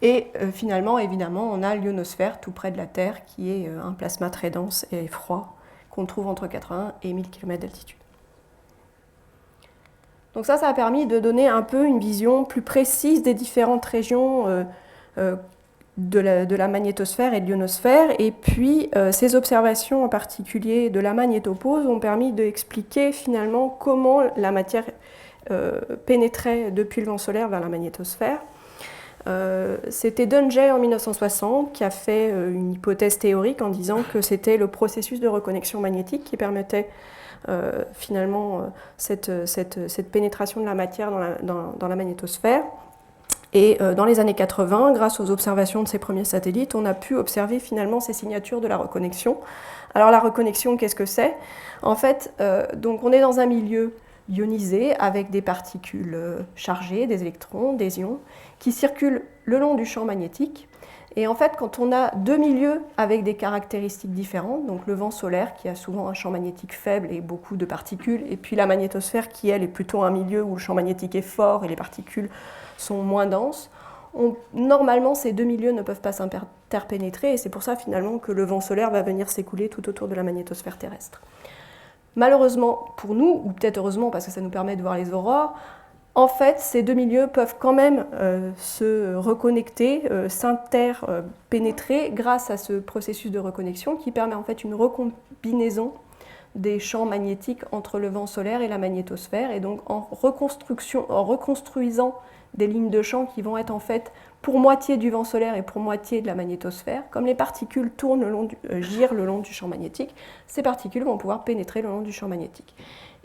Et finalement, évidemment, on a l'ionosphère tout près de la Terre qui est un plasma très dense et froid qu'on trouve entre 80 et 1000 km d'altitude. Donc ça a permis de donner un peu une vision plus précise des différentes régions de la magnétosphère et de l'ionosphère. Et puis, ces observations en particulier de la magnétopause ont permis d'expliquer finalement comment la matière pénétrait depuis le vent solaire vers la magnétosphère. C'était Dunjay en 1960 qui a fait une hypothèse théorique en disant que c'était le processus de reconnexion magnétique qui permettait finalement cette pénétration de la matière dans la magnétosphère. Et dans les années 80, grâce aux observations de ces premiers satellites, on a pu observer finalement ces signatures de la reconnexion. Alors la reconnexion, qu'est-ce que c'est ? En fait, donc on est dans un milieu ionisé avec des particules chargées, des électrons, des ions, qui circulent le long du champ magnétique. Et en fait, quand on a deux milieux avec des caractéristiques différentes, donc le vent solaire qui a souvent un champ magnétique faible et beaucoup de particules, et puis la magnétosphère qui, elle, est plutôt un milieu où le champ magnétique est fort et les particules sont moins denses, normalement, ces deux milieux ne peuvent pas s'interpénétrer, et c'est pour ça finalement que le vent solaire va venir s'écouler tout autour de la magnétosphère terrestre. Malheureusement pour nous, ou peut-être heureusement parce que ça nous permet de voir les aurores, en fait, ces deux milieux peuvent quand même se reconnecter, s'interpénétrer grâce à ce processus de reconnexion qui permet en fait une recombinaison des champs magnétiques entre le vent solaire et la magnétosphère, et donc en reconstruisant des lignes de champ qui vont être en fait pour moitié du vent solaire et pour moitié de la magnétosphère. Comme les particules girent le long du champ magnétique, ces particules vont pouvoir pénétrer le long du champ magnétique.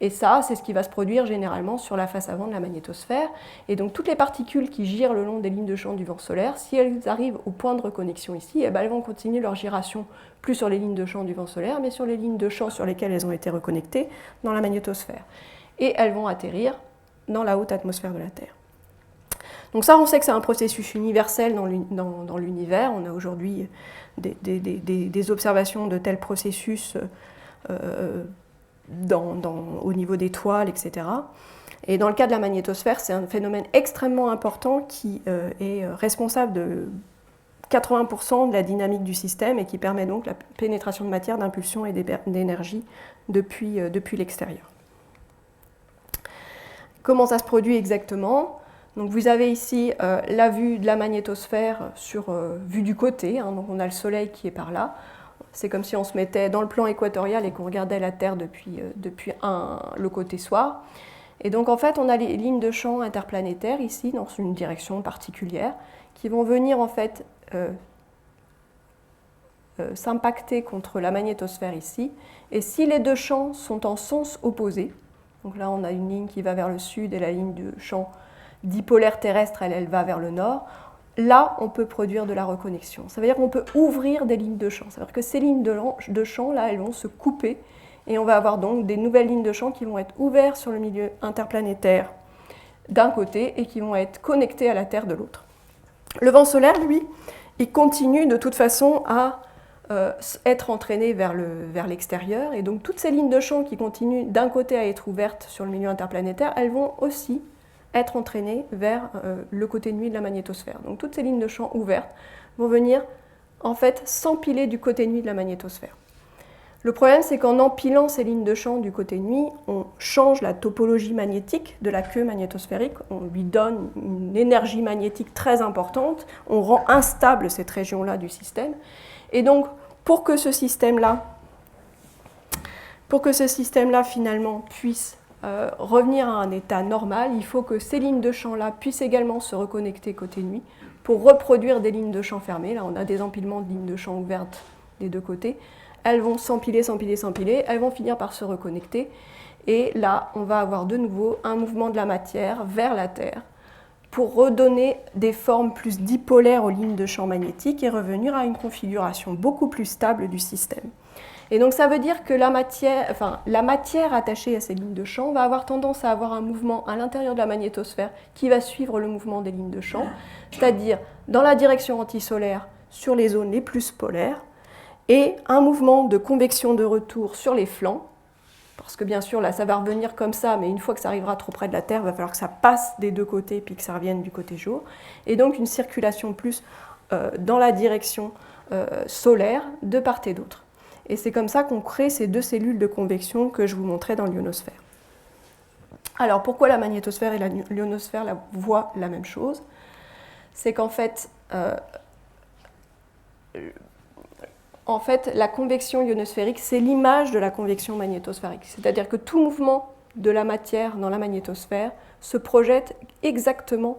Et ça, c'est ce qui va se produire généralement sur la face avant de la magnétosphère. Et donc toutes les particules qui girent le long des lignes de champ du vent solaire, si elles arrivent au point de reconnexion ici, eh ben, elles vont continuer leur giration plus sur les lignes de champ du vent solaire, mais sur les lignes de champ sur lesquelles elles ont été reconnectées dans la magnétosphère. Et elles vont atterrir dans la haute atmosphère de la Terre. Donc ça, on sait que c'est un processus universel dans l'univers. On a aujourd'hui des observations de tels processus au niveau des toiles, etc. Et dans le cas de la magnétosphère, c'est un phénomène extrêmement important qui est responsable de 80% de la dynamique du système et qui permet donc la pénétration de matière, d'impulsion et d'énergie depuis l'extérieur. Comment ça se produit exactement ? Donc vous avez ici la vue de la magnétosphère vue du côté, hein, donc on a le Soleil qui est par là. C'est comme si on se mettait dans le plan équatorial et qu'on regardait la Terre depuis le côté soir. Et donc en fait on a les lignes de champ interplanétaires ici dans une direction particulière qui vont venir en fait s'impacter contre la magnétosphère ici. Et si les deux champs sont en sens opposé, Donc là, on a une ligne qui va vers le sud et la ligne de champ dipolaire terrestre, elle va vers le nord. Là, on peut produire de la reconnexion. Ça veut dire qu'on peut ouvrir des lignes de champ. Ça veut dire que ces lignes de champ, là, elles vont se couper et on va avoir donc des nouvelles lignes de champ qui vont être ouvertes sur le milieu interplanétaire d'un côté et qui vont être connectées à la Terre de l'autre. Le vent solaire, lui, il continue de toute façon à être entraîné vers l'extérieur. Et donc toutes ces lignes de champ qui continuent d'un côté à être ouvertes sur le milieu interplanétaire, elles vont aussi être entraînées vers le côté nuit de la magnétosphère. Donc toutes ces lignes de champ ouvertes vont venir en fait s'empiler du côté nuit de la magnétosphère. Le problème, c'est qu'en empilant ces lignes de champ du côté nuit, on change la topologie magnétique de la queue magnétosphérique, on lui donne une énergie magnétique très importante, on rend instable cette région-là du système. Et donc, pour que ce système-là finalement puisse revenir à un état normal, il faut que ces lignes de champ-là puissent également se reconnecter côté nuit pour reproduire des lignes de champ fermées. Là, on a des empilements de lignes de champ ouvertes des deux côtés. Elles vont s'empiler, elles vont finir par se reconnecter. Et là, on va avoir de nouveau un mouvement de la matière vers la Terre pour redonner des formes plus dipolaires aux lignes de champ magnétique et revenir à une configuration beaucoup plus stable du système. Et donc ça veut dire que la matière attachée à ces lignes de champ va avoir tendance à avoir un mouvement à l'intérieur de la magnétosphère qui va suivre le mouvement des lignes de champ, c'est-à-dire dans la direction antisolaire sur les zones les plus polaires, et un mouvement de convection de retour sur les flancs, parce que bien sûr là ça va revenir comme ça, mais une fois que ça arrivera trop près de la Terre, il va falloir que ça passe des deux côtés puis que ça revienne du côté jour, et donc une circulation plus dans la direction solaire de part et d'autre. Et c'est comme ça qu'on crée ces deux cellules de convection que je vous montrais dans l'ionosphère. Alors pourquoi la magnétosphère et l'ionosphère voient la même chose? C'est qu'en fait, la convection ionosphérique, c'est l'image de la convection magnétosphérique. C'est-à-dire que tout mouvement de la matière dans la magnétosphère se projette exactement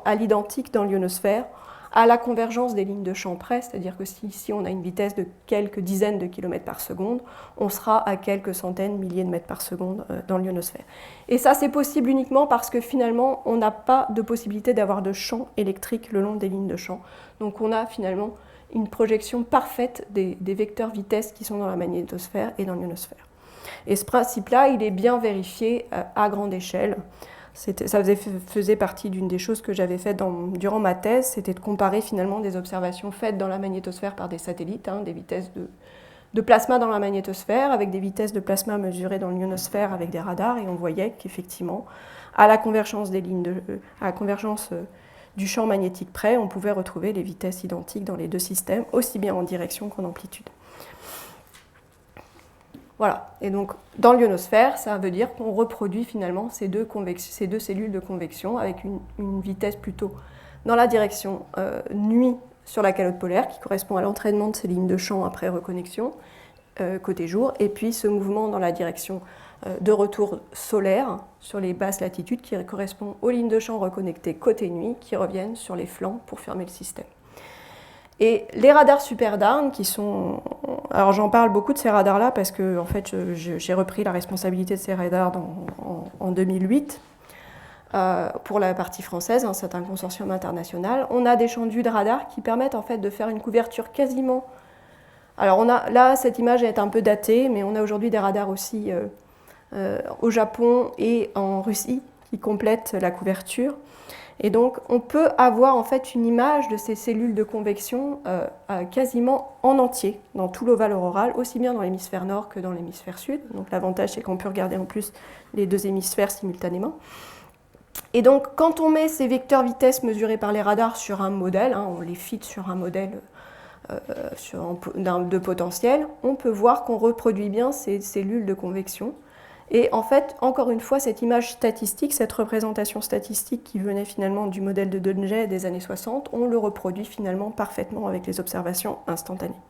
à l'identique dans l'ionosphère, à la convergence des lignes de champ près, c'est-à-dire que si ici on a une vitesse de quelques dizaines de kilomètres par seconde, on sera à quelques centaines, milliers de mètres par seconde dans l'ionosphère. Et ça, c'est possible uniquement parce que finalement, on n'a pas de possibilité d'avoir de champ électrique le long des lignes de champ. Donc on a finalement une projection parfaite des vecteurs vitesse qui sont dans la magnétosphère et dans l'ionosphère. Et ce principe-là, il est bien vérifié à grande échelle. Ça faisait partie d'une des choses que j'avais faites durant ma thèse, c'était de comparer finalement des observations faites dans la magnétosphère par des satellites, des vitesses de plasma dans la magnétosphère avec des vitesses de plasma mesurées dans l'ionosphère avec des radars, et on voyait qu'effectivement, à la convergence du champ magnétique près, on pouvait retrouver les vitesses identiques dans les deux systèmes, aussi bien en direction qu'en amplitude. Voilà, et donc dans l'ionosphère, ça veut dire qu'on reproduit finalement ces deux cellules de convection avec une vitesse plutôt dans la direction nuit sur la calotte polaire, qui correspond à l'entraînement de ces lignes de champ après reconnexion, côté jour, et puis ce mouvement dans la direction de retour solaire sur les basses latitudes, qui correspond aux lignes de champ reconnectées côté nuit, qui reviennent sur les flancs pour fermer le système. Et les radars SuperDARN, qui sont... Alors j'en parle beaucoup de ces radars-là parce que en fait, j'ai repris la responsabilité de ces radars en 2008 pour la partie française, c'est un consortium international. On a des champs de vue de radars qui permettent en fait de faire une couverture quasiment... Alors là, cette image est un peu datée, mais on a aujourd'hui des radars aussi au Japon et en Russie qui complètent la couverture. Et donc, on peut avoir en fait une image de ces cellules de convection quasiment en entier, dans tout l'ovale auroral, aussi bien dans l'hémisphère nord que dans l'hémisphère sud. Donc, l'avantage, c'est qu'on peut regarder en plus les deux hémisphères simultanément. Et donc, quand on met ces vecteurs vitesse mesurés par les radars sur un modèle, on les fit sur un modèle de potentiel, on peut voir qu'on reproduit bien ces cellules de convection. Et en fait, encore une fois, cette image statistique, cette représentation statistique qui venait finalement du modèle de Dungey des années 60, on le reproduit finalement parfaitement avec les observations instantanées.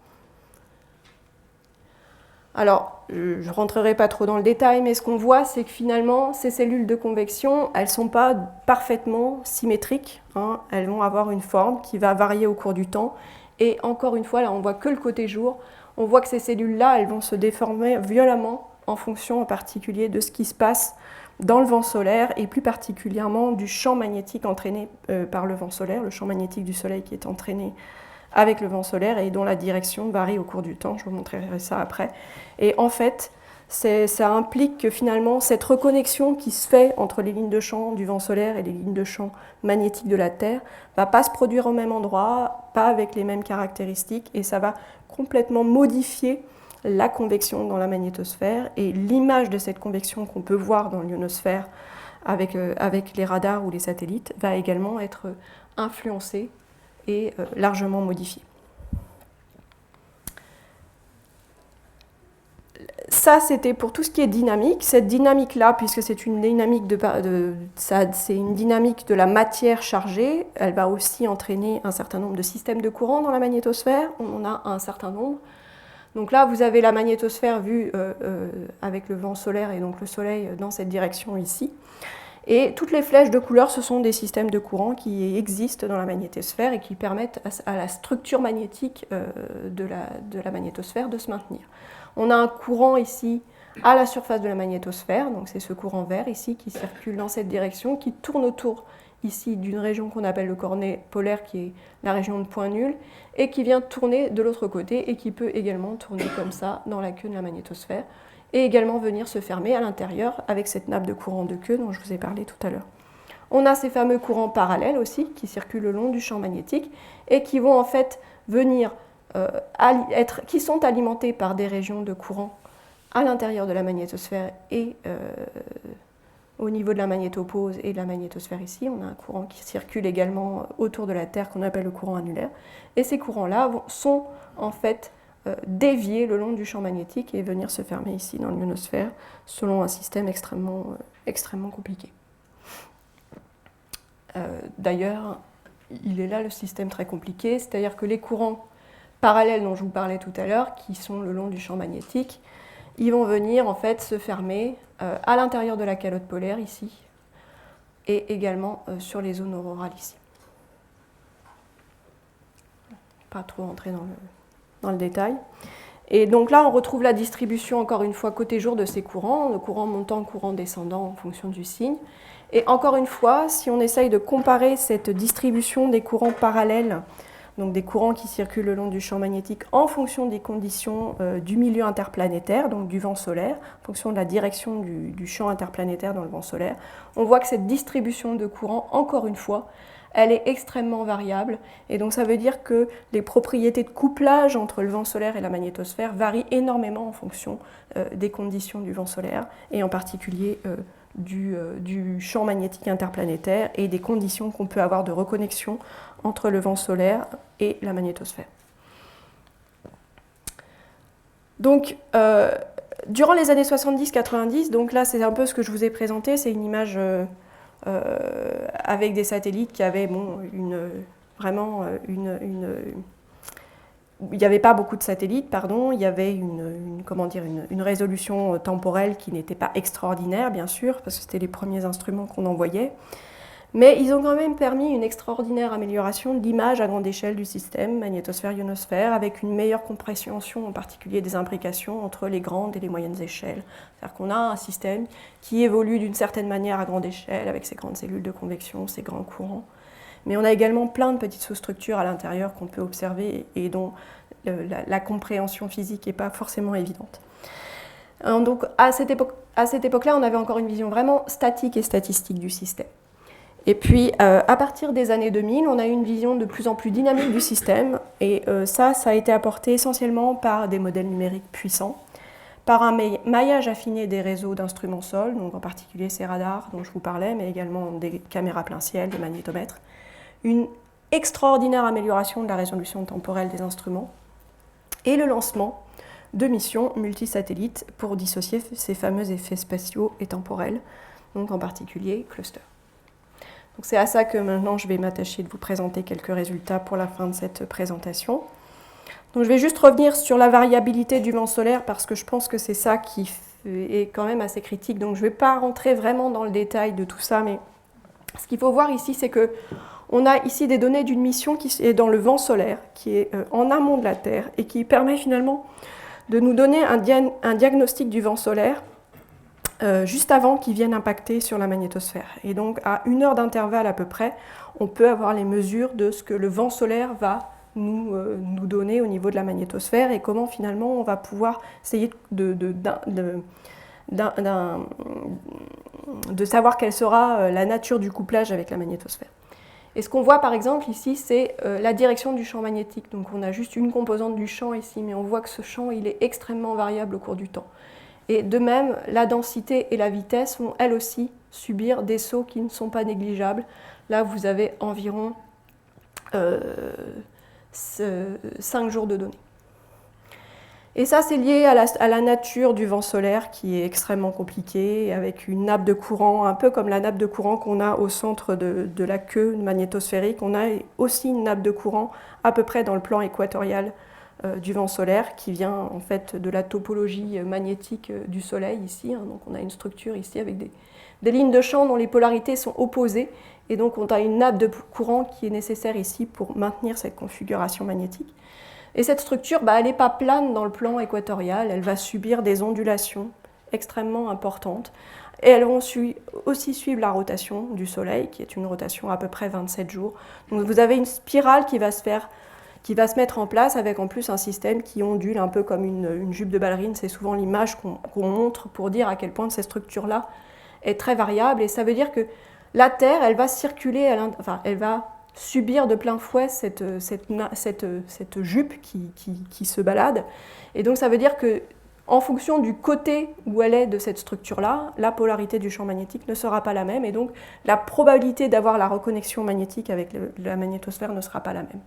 Alors, je ne rentrerai pas trop dans le détail, mais ce qu'on voit, c'est que finalement, ces cellules de convection, elles ne sont pas parfaitement symétriques. Elles vont avoir une forme qui va varier au cours du temps. Et encore une fois, là, on ne voit que le côté jour. On voit que ces cellules-là, elles vont se déformer violemment en fonction en particulier de ce qui se passe dans le vent solaire et plus particulièrement du champ magnétique entraîné par le vent solaire, le champ magnétique du Soleil qui est entraîné avec le vent solaire et dont la direction varie au cours du temps. Je vous montrerai ça après. Et en fait, ça implique que finalement, cette reconnexion qui se fait entre les lignes de champ du vent solaire et les lignes de champ magnétiques de la Terre ne va pas se produire au même endroit, pas avec les mêmes caractéristiques, et ça va complètement modifier la convection dans la magnétosphère. Et l'image de cette convection qu'on peut voir dans l'ionosphère avec les radars ou les satellites va également être influencée et largement modifiée. Ça, c'était pour tout ce qui est dynamique. Cette dynamique-là, puisque c'est une dynamique c'est une dynamique de la matière chargée, elle va aussi entraîner un certain nombre de systèmes de courant dans la magnétosphère. On en a un certain nombre. Donc là, vous avez la magnétosphère vue avec le vent solaire et donc le Soleil dans cette direction ici. Et toutes les flèches de couleur, ce sont des systèmes de courant qui existent dans la magnétosphère et qui permettent à la structure magnétique de la magnétosphère de se maintenir. On a un courant ici à la surface de la magnétosphère, donc c'est ce courant vert ici qui circule dans cette direction, qui tourne autour ici d'une région qu'on appelle le cornet polaire, qui est la région de point nul, et qui vient tourner de l'autre côté et qui peut également tourner comme ça dans la queue de la magnétosphère, et également venir se fermer à l'intérieur avec cette nappe de courant de queue dont je vous ai parlé tout à l'heure. On a ces fameux courants parallèles aussi qui circulent le long du champ magnétique et qui vont en fait venir qui sont alimentés par des régions de courant à l'intérieur de la magnétosphère et au niveau de la magnétopause et de la magnétosphère ici. On a un courant qui circule également autour de la Terre qu'on appelle le courant annulaire. Et ces courants-là sont en fait dévier le long du champ magnétique et venir se fermer ici dans l'ionosphère selon un système extrêmement compliqué. D'ailleurs, il est là le système très compliqué, c'est-à-dire que les courants parallèles dont je vous parlais tout à l'heure, qui sont le long du champ magnétique, ils vont venir en fait se fermer à l'intérieur de la calotte polaire ici et également sur les zones aurorales ici. Pas trop entrer dans le détail. Et donc là, on retrouve la distribution, encore une fois, côté jour de ces courants, le courant montant, courant descendant en fonction du signe. Et encore une fois, si on essaye de comparer cette distribution des courants parallèles, donc des courants qui circulent le long du champ magnétique en fonction des conditions du milieu interplanétaire, donc du vent solaire, en fonction de la direction du champ interplanétaire dans le vent solaire, on voit que cette distribution de courants, encore une fois, elle est extrêmement variable, et donc ça veut dire que les propriétés de couplage entre le vent solaire et la magnétosphère varient énormément en fonction des conditions du vent solaire, et en particulier du champ magnétique interplanétaire et des conditions qu'on peut avoir de reconnexion entre le vent solaire et la magnétosphère. Donc, durant les années 70-90, donc là c'est un peu ce que je vous ai présenté, c'est une image avec des satellites qui avaient il n'y avait pas beaucoup de satellites, pardon, il y avait une résolution temporelle qui n'était pas extraordinaire, bien sûr, parce que c'était les premiers instruments qu'on envoyait. Mais ils ont quand même permis une extraordinaire amélioration de l'image à grande échelle du système magnétosphère-ionosphère, avec une meilleure compréhension en particulier des imbrications entre les grandes et les moyennes échelles. C'est-à-dire qu'on a un système qui évolue d'une certaine manière à grande échelle, avec ses grandes cellules de convection, ses grands courants. Mais on a également plein de petites sous-structures à l'intérieur qu'on peut observer et dont la compréhension physique n'est pas forcément évidente. Donc à cette époque-là, on avait encore une vision vraiment statique et statistique du système. Et puis, à partir des années 2000, on a eu une vision de plus en plus dynamique du système, et ça a été apporté essentiellement par des modèles numériques puissants, par un maillage affiné des réseaux d'instruments sol, donc en particulier ces radars dont je vous parlais, mais également des caméras plein ciel, des magnétomètres, une extraordinaire amélioration de la résolution temporelle des instruments, et le lancement de missions multisatellites pour dissocier ces fameux effets spatiaux et temporels, donc en particulier clusters. Donc c'est à ça que maintenant je vais m'attacher de vous présenter quelques résultats pour la fin de cette présentation. Donc je vais juste revenir sur la variabilité du vent solaire parce que je pense que c'est ça qui est quand même assez critique. Donc je ne vais pas rentrer vraiment dans le détail de tout ça, mais ce qu'il faut voir ici, c'est qu'on a ici des données d'une mission qui est dans le vent solaire, qui est en amont de la Terre et qui permet finalement de nous donner un diagnostic du vent solaire juste avant qu'il vienne impacter sur la magnétosphère. Et donc à 1 heure d'intervalle à peu près, on peut avoir les mesures de ce que le vent solaire va nous donner au niveau de la magnétosphère et comment finalement on va pouvoir essayer de savoir quelle sera la nature du couplage avec la magnétosphère. Et ce qu'on voit par exemple ici, c'est la direction du champ magnétique. Donc on a juste une composante du champ ici, mais on voit que ce champ il est extrêmement variable au cours du temps. Et de même, la densité et la vitesse vont elles aussi subir des sauts qui ne sont pas négligeables. Là, vous avez environ 5 jours de données. Et ça, c'est lié à la nature du vent solaire qui est extrêmement compliquée, avec une nappe de courant, un peu comme la nappe de courant qu'on a au centre de la queue magnétosphérique. On a aussi une nappe de courant à peu près dans le plan équatorial du vent solaire qui vient en fait de la topologie magnétique du Soleil ici. Donc on a une structure ici avec des lignes de champ dont les polarités sont opposées et donc on a une nappe de courant qui est nécessaire ici pour maintenir cette configuration magnétique. Et cette structure, elle n'est pas plane dans le plan équatorial, elle va subir des ondulations extrêmement importantes et elles vont aussi suivre la rotation du Soleil qui est une rotation à peu près 27 jours. Donc vous avez une spirale qui va se mettre en place avec en plus un système qui ondule un peu comme une jupe de ballerine. C'est souvent l'image qu'on montre pour dire à quel point cette structure-là est très variable. Et ça veut dire que la Terre, elle va circuler, elle va subir de plein fouet cette jupe qui se balade. Et donc ça veut dire que en fonction du côté où elle est de cette structure-là, la polarité du champ magnétique ne sera pas la même et donc la probabilité d'avoir la reconnexion magnétique avec la magnétosphère ne sera pas la même.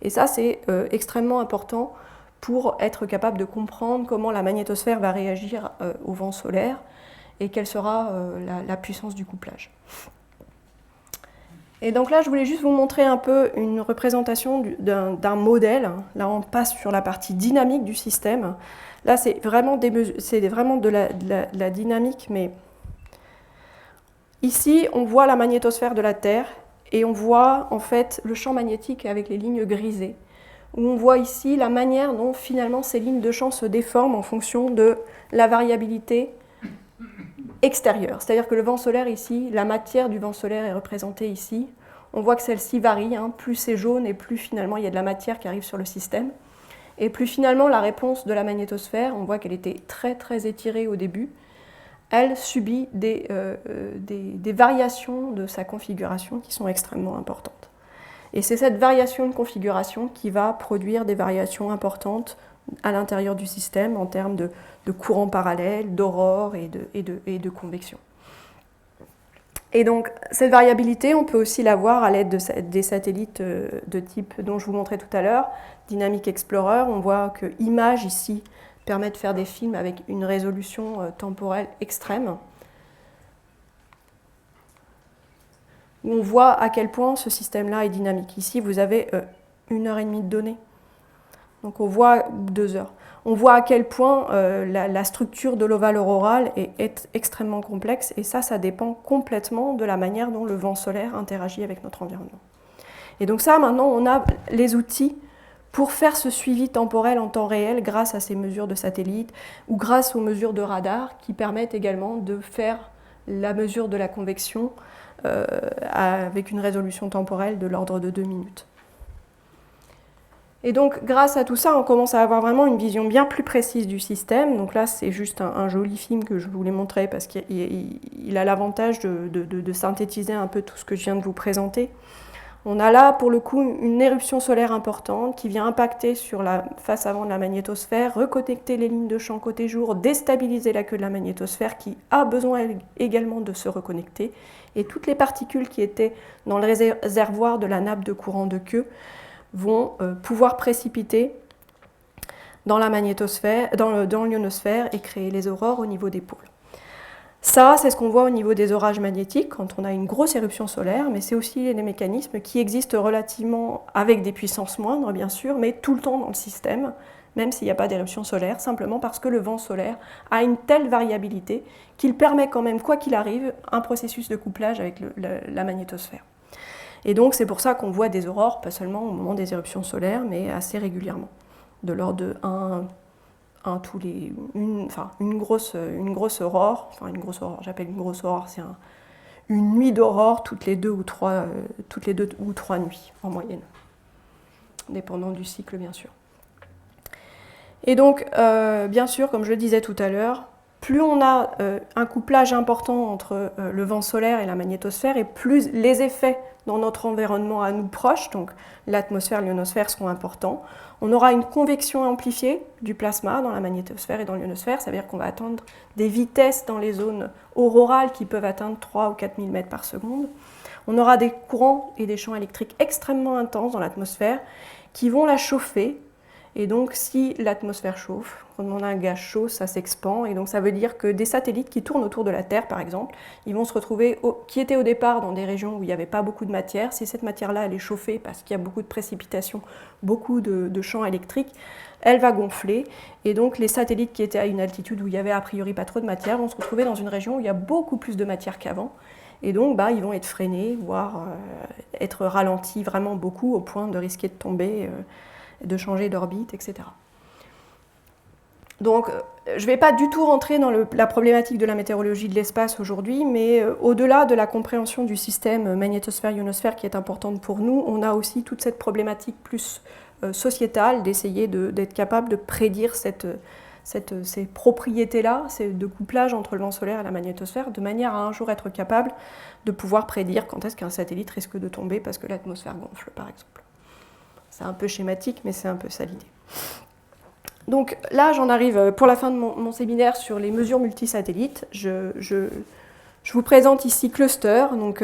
Et ça, c'est extrêmement important pour être capable de comprendre comment la magnétosphère va réagir au vent solaire et quelle sera la puissance du couplage. Et donc là, je voulais juste vous montrer un peu une représentation d'un modèle. Là, on passe sur la partie dynamique du système. Là, c'est vraiment de la dynamique, mais ici, on voit la magnétosphère de la Terre et on voit en fait le champ magnétique avec les lignes grisées, où on voit ici la manière dont finalement ces lignes de champ se déforment en fonction de la variabilité extérieure. C'est-à-dire que le vent solaire ici, la matière du vent solaire est représentée ici. On voit que celle-ci varie, plus c'est jaune et plus finalement il y a de la matière qui arrive sur le système. Et plus finalement la réponse de la magnétosphère, on voit qu'elle était très très étirée au début, elle subit des variations de sa configuration qui sont extrêmement importantes. Et c'est cette variation de configuration qui va produire des variations importantes à l'intérieur du système en termes de courants parallèles, d'aurores et de convection. Et donc cette variabilité, on peut aussi la voir à l'aide des satellites de type dont je vous montrais tout à l'heure, Dynamic Explorer. On voit que Image ici permet de faire des films avec une résolution temporelle extrême, où on voit à quel point ce système-là est dynamique. Ici, vous avez 1h30 de données. Donc on voit 2 heures. On voit à quel point la structure de l'ovale auroral est extrêmement complexe et ça dépend complètement de la manière dont le vent solaire interagit avec notre environnement. Et donc ça, maintenant, on a les outils pour faire ce suivi temporel en temps réel grâce à ces mesures de satellite ou grâce aux mesures de radar qui permettent également de faire la mesure de la convection avec une résolution temporelle de l'ordre de 2 minutes. Et donc, grâce à tout ça, on commence à avoir vraiment une vision bien plus précise du système. Donc là, c'est juste un joli film que je voulais montrer parce qu'il a l'avantage de synthétiser un peu tout ce que je viens de vous présenter. On a là, pour le coup, une éruption solaire importante qui vient impacter sur la face avant de la magnétosphère, reconnecter les lignes de champ côté jour, déstabiliser la queue de la magnétosphère qui a besoin également de se reconnecter. Et toutes les particules qui étaient dans le réservoir de la nappe de courant de queue vont pouvoir précipiter dans la magnétosphère, dans l'ionosphère et créer les aurores au niveau des pôles. Ça, c'est ce qu'on voit au niveau des orages magnétiques quand on a une grosse éruption solaire, mais c'est aussi des mécanismes qui existent relativement avec des puissances moindres, bien sûr, mais tout le temps dans le système, même s'il n'y a pas d'éruption solaire, simplement parce que le vent solaire a une telle variabilité qu'il permet quand même, quoi qu'il arrive, un processus de couplage avec la magnétosphère. Et donc c'est pour ça qu'on voit des aurores, pas seulement au moment des éruptions solaires, mais assez régulièrement, de l'ordre de une grosse aurore, j'appelle une grosse aurore, c'est une nuit d'aurore toutes les 2 ou 3 nuits en moyenne, dépendant du cycle bien sûr. Et donc, bien sûr, comme je le disais tout à l'heure, plus on a un couplage important entre le vent solaire et la magnétosphère, et plus les effets dans notre environnement à nous proche, donc l'atmosphère, l'ionosphère seront importants. On aura une convection amplifiée du plasma dans la magnétosphère et dans l'ionosphère, ça veut dire qu'on va atteindre des vitesses dans les zones aurorales qui peuvent atteindre 3 ou 4 000 mètres par seconde. On aura des courants et des champs électriques extrêmement intenses dans l'atmosphère qui vont la chauffer. Et donc, si l'atmosphère chauffe, quand on a un gaz chaud, ça s'expand. Et donc, ça veut dire que des satellites qui tournent autour de la Terre, par exemple, ils vont se retrouver, qui étaient au départ dans des régions où il n'y avait pas beaucoup de matière. Si cette matière-là, elle est chauffée parce qu'il y a beaucoup de précipitations, beaucoup de champs électriques, elle va gonfler. Et donc, les satellites qui étaient à une altitude où il n'y avait a priori pas trop de matière vont se retrouver dans une région où il y a beaucoup plus de matière qu'avant. Et donc, ils vont être freinés, voire être ralentis vraiment beaucoup au point de risquer de tomber, de changer d'orbite, etc. Donc, je ne vais pas du tout rentrer dans la problématique de la météorologie de l'espace aujourd'hui, mais au-delà de la compréhension du système magnétosphère-ionosphère qui est importante pour nous, on a aussi toute cette problématique plus sociétale d'essayer d'être capable de prédire ces propriétés-là, de couplage entre le vent solaire et la magnétosphère, de manière à un jour être capable de pouvoir prédire quand est-ce qu'un satellite risque de tomber parce que l'atmosphère gonfle, par exemple. C'est un peu schématique, mais c'est un peu ça l'idée. Donc là, j'en arrive pour la fin de mon séminaire sur les mesures multisatellites. Je vous présente ici Cluster. Donc,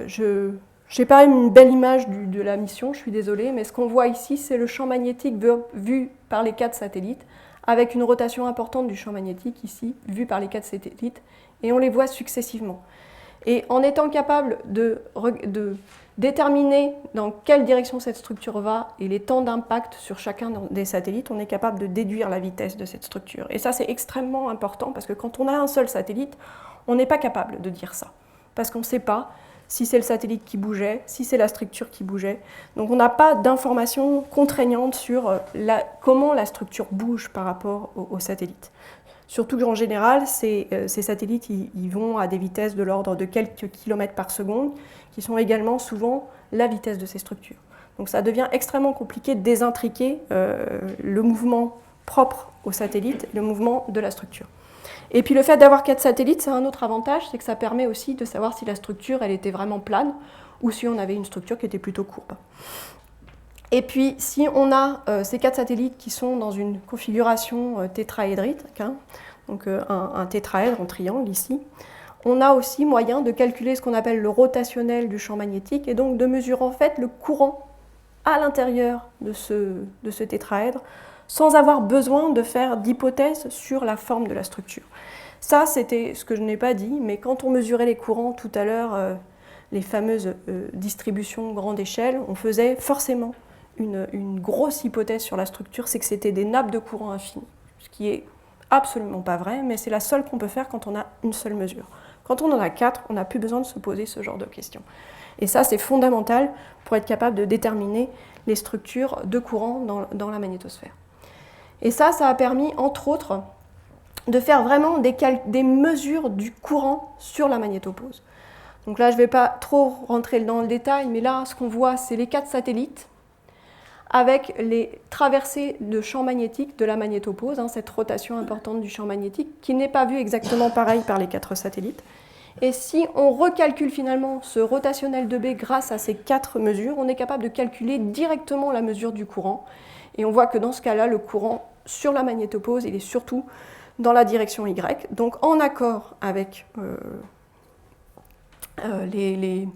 je n'ai pas une belle image de la mission, je suis désolée, mais ce qu'on voit ici, c'est le champ magnétique vu par les 4 satellites, avec une rotation importante du champ magnétique ici, vu par les 4 satellites, et on les voit successivement. Et en étant capable de déterminer dans quelle direction cette structure va et les temps d'impact sur chacun des satellites, on est capable de déduire la vitesse de cette structure. Et ça, c'est extrêmement important parce que quand on a un seul satellite, on n'est pas capable de dire ça. Parce qu'on ne sait pas si c'est le satellite qui bougeait, si c'est la structure qui bougeait. Donc on n'a pas d'informations contraignantes sur comment la structure bouge par rapport au satellite. Surtout qu'en général, ces satellites ils vont à des vitesses de l'ordre de quelques kilomètres par seconde, qui sont également souvent la vitesse de ces structures. Donc ça devient extrêmement compliqué de désintriquer le mouvement propre au satellite, le mouvement de la structure. Et puis le fait d'avoir 4 satellites, c'est un autre avantage, c'est que ça permet aussi de savoir si la structure elle était vraiment plane ou si on avait une structure qui était plutôt courbe. Et puis, si on a ces 4 satellites qui sont dans une configuration tétraédrique, donc un tétraèdre en triangle ici, on a aussi moyen de calculer ce qu'on appelle le rotationnel du champ magnétique et donc de mesurer en fait le courant à l'intérieur de ce tétraèdre sans avoir besoin de faire d'hypothèses sur la forme de la structure. Ça, c'était ce que je n'ai pas dit, mais quand on mesurait les courants tout à l'heure, les fameuses distributions grande échelle, on faisait forcément une grosse hypothèse sur la structure, c'est que c'était des nappes de courant infinies, ce qui est absolument pas vrai, mais c'est la seule qu'on peut faire quand on a une seule mesure. Quand on en a 4, on n'a plus besoin de se poser ce genre de questions. Et ça, c'est fondamental pour être capable de déterminer les structures de courant dans la magnétosphère. Et ça a permis, entre autres, de faire vraiment des mesures du courant sur la magnétopause. Donc là, je ne vais pas trop rentrer dans le détail, mais là, ce qu'on voit, c'est les 4 satellites avec les traversées de champ magnétique de la magnétopause, cette rotation importante du champ magnétique, qui n'est pas vue exactement pareil par les 4 satellites. Et si on recalcule finalement ce rotationnel de B grâce à ces 4 mesures, on est capable de calculer directement la mesure du courant. Et on voit que dans ce cas-là, le courant sur la magnétopause, il est surtout dans la direction Y, donc en accord avec les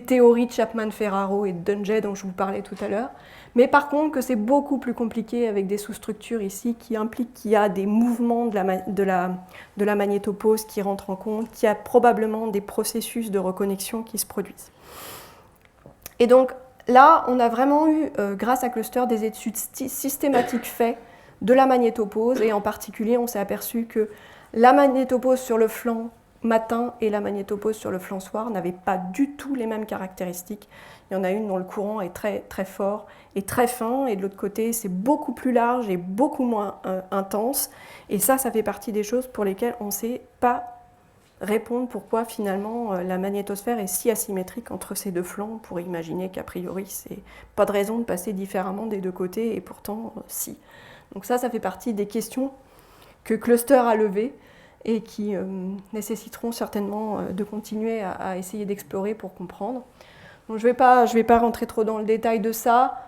théories de Chapman-Ferraro et de Dunget dont je vous parlais tout à l'heure. Mais par contre, que c'est beaucoup plus compliqué avec des sous-structures ici qui impliquent qu'il y a des mouvements de la magnétopause qui rentrent en compte, qu'il y a probablement des processus de reconnexion qui se produisent. Et donc là, on a vraiment eu, grâce à Cluster, des études systématiques faites de la magnétopause, et en particulier, on s'est aperçu que la magnétopause sur le flanc matin et la magnétopause sur le flanc soir n'avaient pas du tout les mêmes caractéristiques. Il y en a une dont le courant est très, très fort et très fin, et de l'autre côté, c'est beaucoup plus large et beaucoup moins intense. Et ça fait partie des choses pour lesquelles on ne sait pas répondre pourquoi finalement la magnétosphère est si asymétrique entre ces deux flancs. On pourrait imaginer qu'a priori, c'est pas de raison de passer différemment des deux côtés, et pourtant, si. Donc ça fait partie des questions que Cluster a levées et qui nécessiteront certainement de continuer à essayer d'explorer pour comprendre. Donc, je vais pas rentrer trop dans le détail de ça.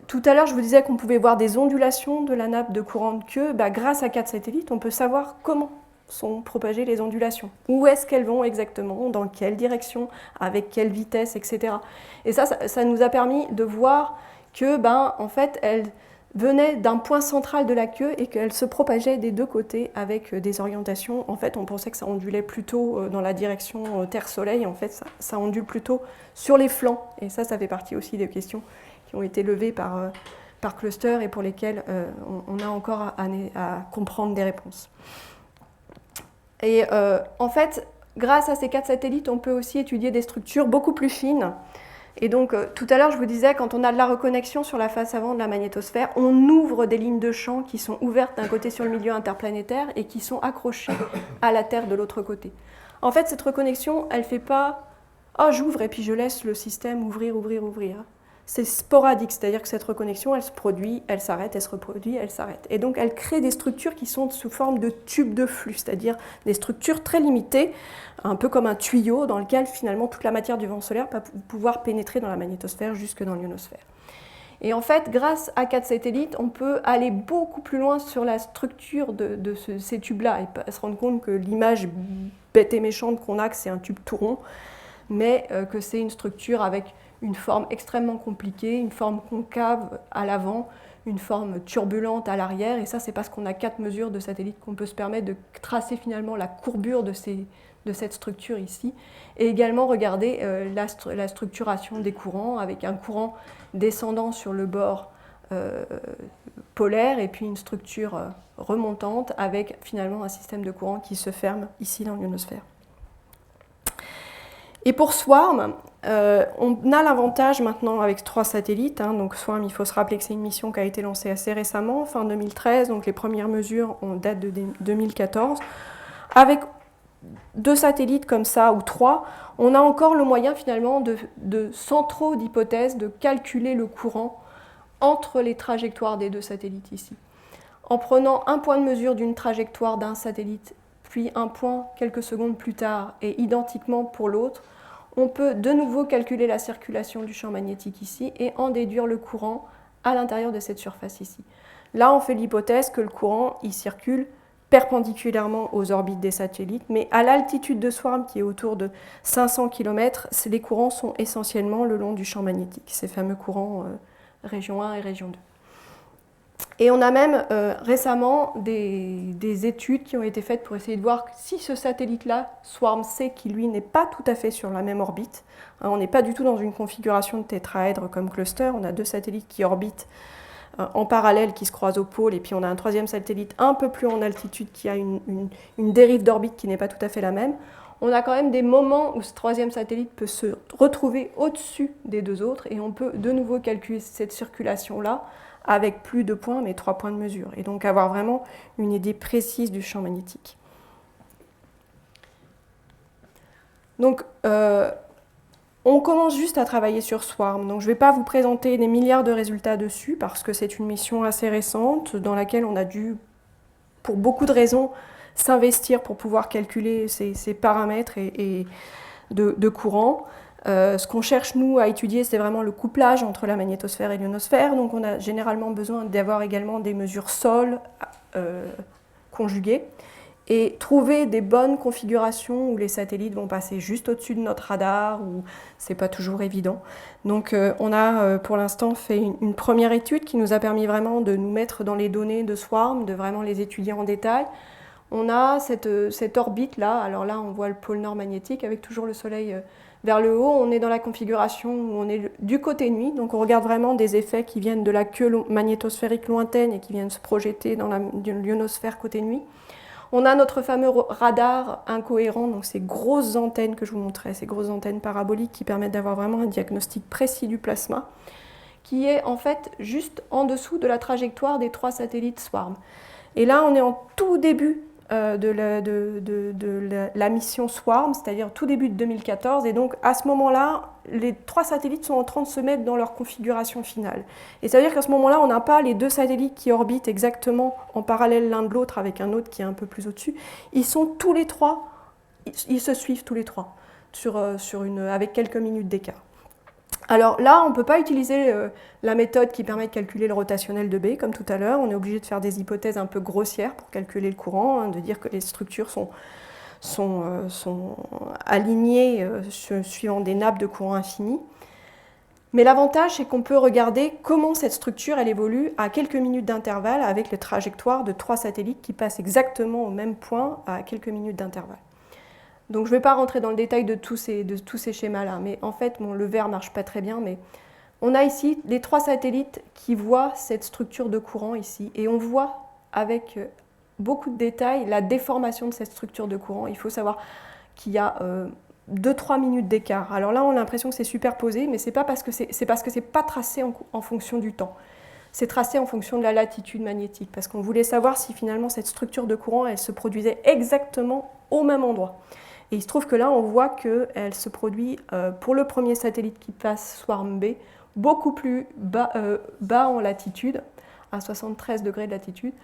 Tout à l'heure, je vous disais qu'on pouvait voir des ondulations de la nappe de courant de queue. Grâce à 4 satellites, on peut savoir comment sont propagées les ondulations. Où est-ce qu'elles vont exactement, dans quelle direction, avec quelle vitesse, etc. Et ça nous a permis de voir que, en fait, elles venaient d'un point central de la queue et qu'elles se propageaient des deux côtés avec des orientations. En fait, on pensait que ça ondulait plutôt dans la direction Terre-Soleil. En fait, ça ondule plutôt sur les flancs. Et ça fait partie aussi des questions qui ont été levées par Cluster et pour lesquelles on a encore à comprendre des réponses. Et en fait, grâce à ces 4 satellites, on peut aussi étudier des structures beaucoup plus fines. Et donc, tout à l'heure, je vous disais, quand on a de la reconnexion sur la face avant de la magnétosphère, on ouvre des lignes de champ qui sont ouvertes d'un côté sur le milieu interplanétaire et qui sont accrochées à la Terre de l'autre côté. En fait, cette reconnexion, elle ne fait pas « Ah, j'ouvre et puis je laisse le système ouvrir, ouvrir, ouvrir ». C'est sporadique, c'est-à-dire que cette reconnexion, elle se produit, elle s'arrête, elle se reproduit, elle s'arrête. Et donc, elle crée des structures qui sont sous forme de tubes de flux, c'est-à-dire des structures très limitées, un peu comme un tuyau dans lequel, finalement, toute la matière du vent solaire va pouvoir pénétrer dans la magnétosphère jusque dans l'ionosphère. Et en fait, grâce à 4 satellites, on peut aller beaucoup plus loin sur la structure de ces tubes-là et se rendre compte que l'image bête et méchante qu'on a, que c'est un tube tout rond, mais que c'est une structure avec une forme extrêmement compliquée, une forme concave à l'avant, une forme turbulente à l'arrière, et ça c'est parce qu'on a 4 mesures de satellites qu'on peut se permettre de tracer finalement la courbure de cette structure ici, et également regarder la structuration des courants, avec un courant descendant sur le bord polaire, et puis une structure remontante, avec finalement un système de courant qui se ferme ici dans l'ionosphère. Et pour SWARM, on a l'avantage maintenant avec 3 satellites. Donc SWARM, il faut se rappeler que c'est une mission qui a été lancée assez récemment, fin 2013, donc les premières mesures datent de 2014. Avec 2 satellites comme ça, ou 3, on a encore le moyen finalement sans trop d'hypothèses, de calculer le courant entre les trajectoires des 2 satellites ici. En prenant un point de mesure d'une trajectoire d'un satellite, puis un point quelques secondes plus tard, et identiquement pour l'autre, on peut de nouveau calculer la circulation du champ magnétique ici et en déduire le courant à l'intérieur de cette surface ici. Là, on fait l'hypothèse que le courant il circule perpendiculairement aux orbites des satellites, mais à l'altitude de SWARM, qui est autour de 500 km, les courants sont essentiellement le long du champ magnétique, ces fameux courants région 1 et région 2. Et on a même récemment des études qui ont été faites pour essayer de voir si ce satellite-là, SWARM-C, qui lui n'est pas tout à fait sur la même orbite, on n'est pas du tout dans une configuration de tétraèdre comme Cluster, on a 2 satellites qui orbitent en parallèle, qui se croisent au pôle, et puis on a un 3e satellite un peu plus en altitude qui a une dérive d'orbite qui n'est pas tout à fait la même. On a quand même des moments où ce 3e satellite peut se retrouver au-dessus des 2 autres, et on peut de nouveau calculer cette circulation-là, avec plus de points, mais 3 points de mesure, et donc avoir vraiment une idée précise du champ magnétique. Donc, on commence juste à travailler sur SWARM, donc je ne vais pas vous présenter des milliards de résultats dessus, parce que c'est une mission assez récente, dans laquelle on a dû, pour beaucoup de raisons, s'investir pour pouvoir calculer ces paramètres et de courant. Ce qu'on cherche, nous, à étudier, c'est vraiment le couplage entre la magnétosphère et l'ionosphère. Donc on a généralement besoin d'avoir également des mesures sol conjuguées et trouver des bonnes configurations où les satellites vont passer juste au-dessus de notre radar, où c'est pas toujours évident. Donc on a pour l'instant fait une première étude qui nous a permis vraiment de nous mettre dans les données de SWARM, de vraiment les étudier en détail. On a cette orbite-là, alors là on voit le pôle nord magnétique avec toujours le soleil vers le haut, on est dans la configuration où on est du côté nuit, donc on regarde vraiment des effets qui viennent de la queue magnétosphérique lointaine et qui viennent se projeter dans l'ionosphère côté nuit. On a notre fameux radar incohérent, donc ces grosses antennes que je vous montrais, ces grosses antennes paraboliques qui permettent d'avoir vraiment un diagnostic précis du plasma, qui est en fait juste en dessous de la trajectoire des 3 satellites SWARM. Et là, on est en tout début de la mission SWARM, c'est-à-dire tout début de 2014, et donc à ce moment-là, les 3 satellites sont en train de se mettre dans leur configuration finale. Et ça veut dire qu'à ce moment-là, on n'a pas les 2 satellites qui orbitent exactement en parallèle l'un de l'autre avec un autre qui est un peu plus au-dessus. Ils sont tous les 3, ils se suivent tous les 3, avec quelques minutes d'écart. Alors là, on ne peut pas utiliser la méthode qui permet de calculer le rotationnel de B, comme tout à l'heure. On est obligé de faire des hypothèses un peu grossières pour calculer le courant, hein, de dire que les structures sont alignées suivant des nappes de courant infini. Mais l'avantage, c'est qu'on peut regarder comment cette structure elle évolue à quelques minutes d'intervalle avec les trajectoires de 3 satellites qui passent exactement au même point à quelques minutes d'intervalle. Donc je ne vais pas rentrer dans le détail de tous ces schémas-là, mais en fait, le vert ne marche pas très bien, mais on a ici les 3 satellites qui voient cette structure de courant ici, et on voit avec beaucoup de détails la déformation de cette structure de courant. Il faut savoir qu'il y a 2-3 minutes d'écart. Alors là, on a l'impression que c'est superposé, mais c'est parce que c'est pas tracé en fonction du temps. C'est tracé en fonction de la latitude magnétique, parce qu'on voulait savoir si finalement cette structure de courant, elle se produisait exactement au même endroit. Et il se trouve que là, on voit qu'elle se produit, pour le premier satellite qui passe, SWARM B, beaucoup plus bas en latitude, à 73 degrés de latitude,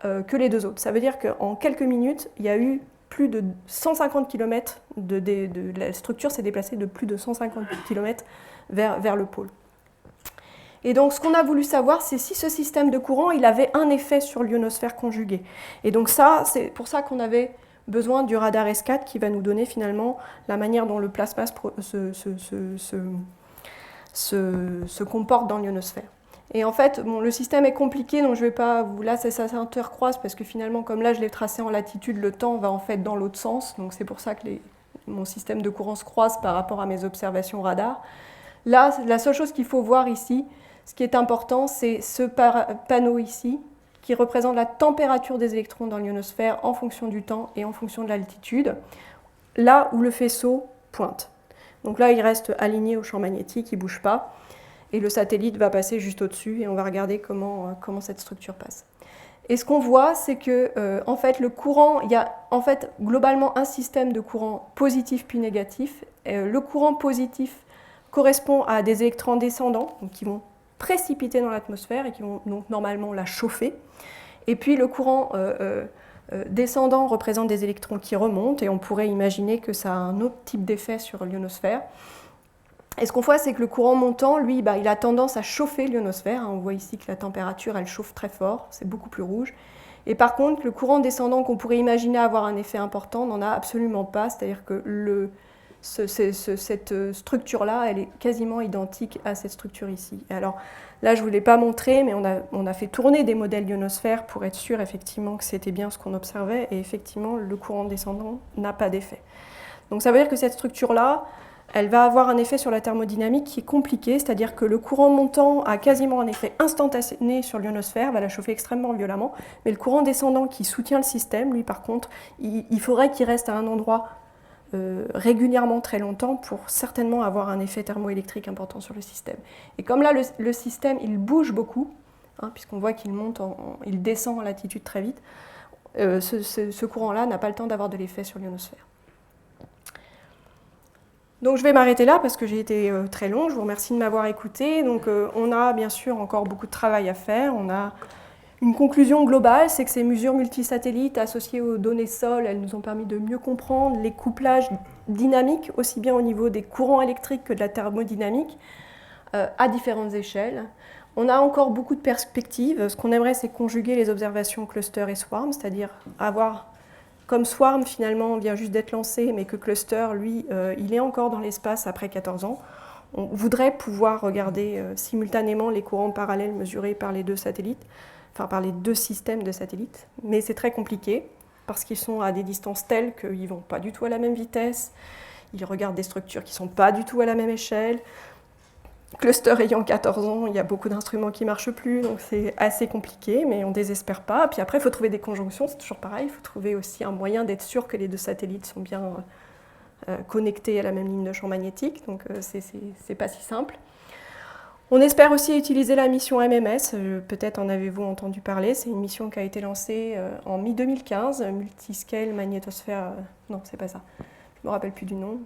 que les 2 autres. Ça veut dire qu'en quelques minutes, il y a eu plus de 150 km, la structure s'est déplacée de plus de 150 km vers le pôle. Et donc, ce qu'on a voulu savoir, c'est si ce système de courant, il avait un effet sur l'ionosphère conjuguée. Et donc ça, c'est pour ça qu'on avait besoin du radar S4 qui va nous donner finalement la manière dont le plasma se comporte dans l'ionosphère. Et en fait, le système est compliqué, donc je ne vais pas vous... Là, ça s'intercroise parce que finalement, comme là, je l'ai tracé en latitude, le temps va en fait dans l'autre sens. Donc c'est pour ça que mon système de courant se croise par rapport à mes observations radar. Là, la seule chose qu'il faut voir ici, ce qui est important, c'est ce panneau ici, qui représente la température des électrons dans l'ionosphère en fonction du temps et en fonction de l'altitude, là où le faisceau pointe. Donc là, il reste aligné au champ magnétique, il ne bouge pas, et le satellite va passer juste au-dessus, et on va regarder comment cette structure passe. Et ce qu'on voit, c'est que en fait, le courant, il y a en fait globalement un système de courant positif puis négatif. Le courant positif correspond à des électrons descendants, donc qui vont précipiter dans l'atmosphère et qui vont donc normalement la chauffer. Et puis le courant descendant représente des électrons qui remontent, et on pourrait imaginer que ça a un autre type d'effet sur l'ionosphère. Et ce qu'on voit, c'est que le courant montant, lui, il a tendance à chauffer l'ionosphère. On voit ici que la température, elle chauffe très fort, c'est beaucoup plus rouge. Et par contre, le courant descendant qu'on pourrait imaginer avoir un effet important n'en a absolument pas, c'est-à-dire que cette structure-là, elle est quasiment identique à cette structure ici. Et alors là, je ne vous l'ai pas montré, mais on a fait tourner des modèles d'ionosphère pour être sûr effectivement que c'était bien ce qu'on observait, et effectivement, le courant descendant n'a pas d'effet. Donc ça veut dire que cette structure-là, elle va avoir un effet sur la thermodynamique qui est compliqué, c'est-à-dire que le courant montant a quasiment un effet instantané sur l'ionosphère, va la chauffer extrêmement violemment, mais le courant descendant qui soutient le système, lui par contre, il faudrait qu'il reste à un endroit régulièrement très longtemps pour certainement avoir un effet thermoélectrique important sur le système. Et comme là, le système, il bouge beaucoup, hein, puisqu'on voit qu'il il descend en latitude très vite, ce courant-là n'a pas le temps d'avoir de l'effet sur l'ionosphère. Donc je vais m'arrêter là parce que j'ai été très long. Je vous remercie de m'avoir écouté. Donc on a bien sûr encore beaucoup de travail à faire. On a une conclusion globale, c'est que ces mesures multisatellites associées aux données sol, elles nous ont permis de mieux comprendre les couplages dynamiques, aussi bien au niveau des courants électriques que de la thermodynamique, à différentes échelles. On a encore beaucoup de perspectives. Ce qu'on aimerait, c'est conjuguer les observations cluster et swarm, c'est-à-dire avoir, comme swarm finalement vient juste d'être lancé, mais que cluster, lui, il est encore dans l'espace après 14 ans. On voudrait pouvoir regarder simultanément les courants parallèles mesurés par les 2 satellites, enfin par les 2 systèmes de satellites, mais c'est très compliqué parce qu'ils sont à des distances telles qu'ils ne vont pas du tout à la même vitesse, ils regardent des structures qui ne sont pas du tout à la même échelle, Cluster ayant 14 ans, il y a beaucoup d'instruments qui ne marchent plus, donc c'est assez compliqué, mais on ne désespère pas. Puis après, il faut trouver des conjonctions, c'est toujours pareil, il faut trouver aussi un moyen d'être sûr que les deux satellites sont bien connectés à la même ligne de champ magnétique, donc c'est pas si simple. On espère aussi utiliser la mission MMS, peut-être en avez-vous entendu parler, c'est une mission qui a été lancée en mi-2015, Multiscale Magnétosphère, non c'est pas ça, je ne me rappelle plus du nom.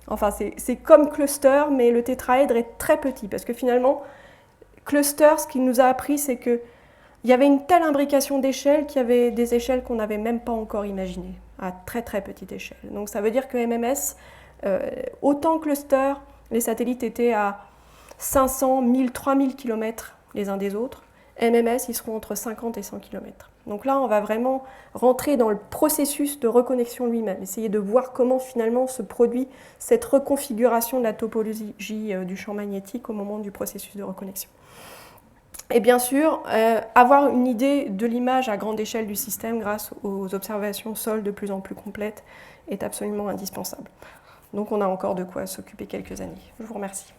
Enfin c'est comme Cluster, mais le tétraèdre est très petit, parce que finalement, Cluster, ce qu'il nous a appris, c'est qu'il y avait une telle imbrication d'échelles qu'il y avait des échelles qu'on n'avait même pas encore imaginées, à très très petite échelle. Donc ça veut dire que MMS, autant Cluster, les satellites étaient à 500, 1000, 3000 km les uns des autres. MMS, ils seront entre 50 et 100 km. Donc là, on va vraiment rentrer dans le processus de reconnexion lui-même, essayer de voir comment finalement se produit cette reconfiguration de la topologie du champ magnétique au moment du processus de reconnexion. Et bien sûr, avoir une idée de l'image à grande échelle du système grâce aux observations sol de plus en plus complètes est absolument indispensable. Donc on a encore de quoi s'occuper quelques années. Je vous remercie.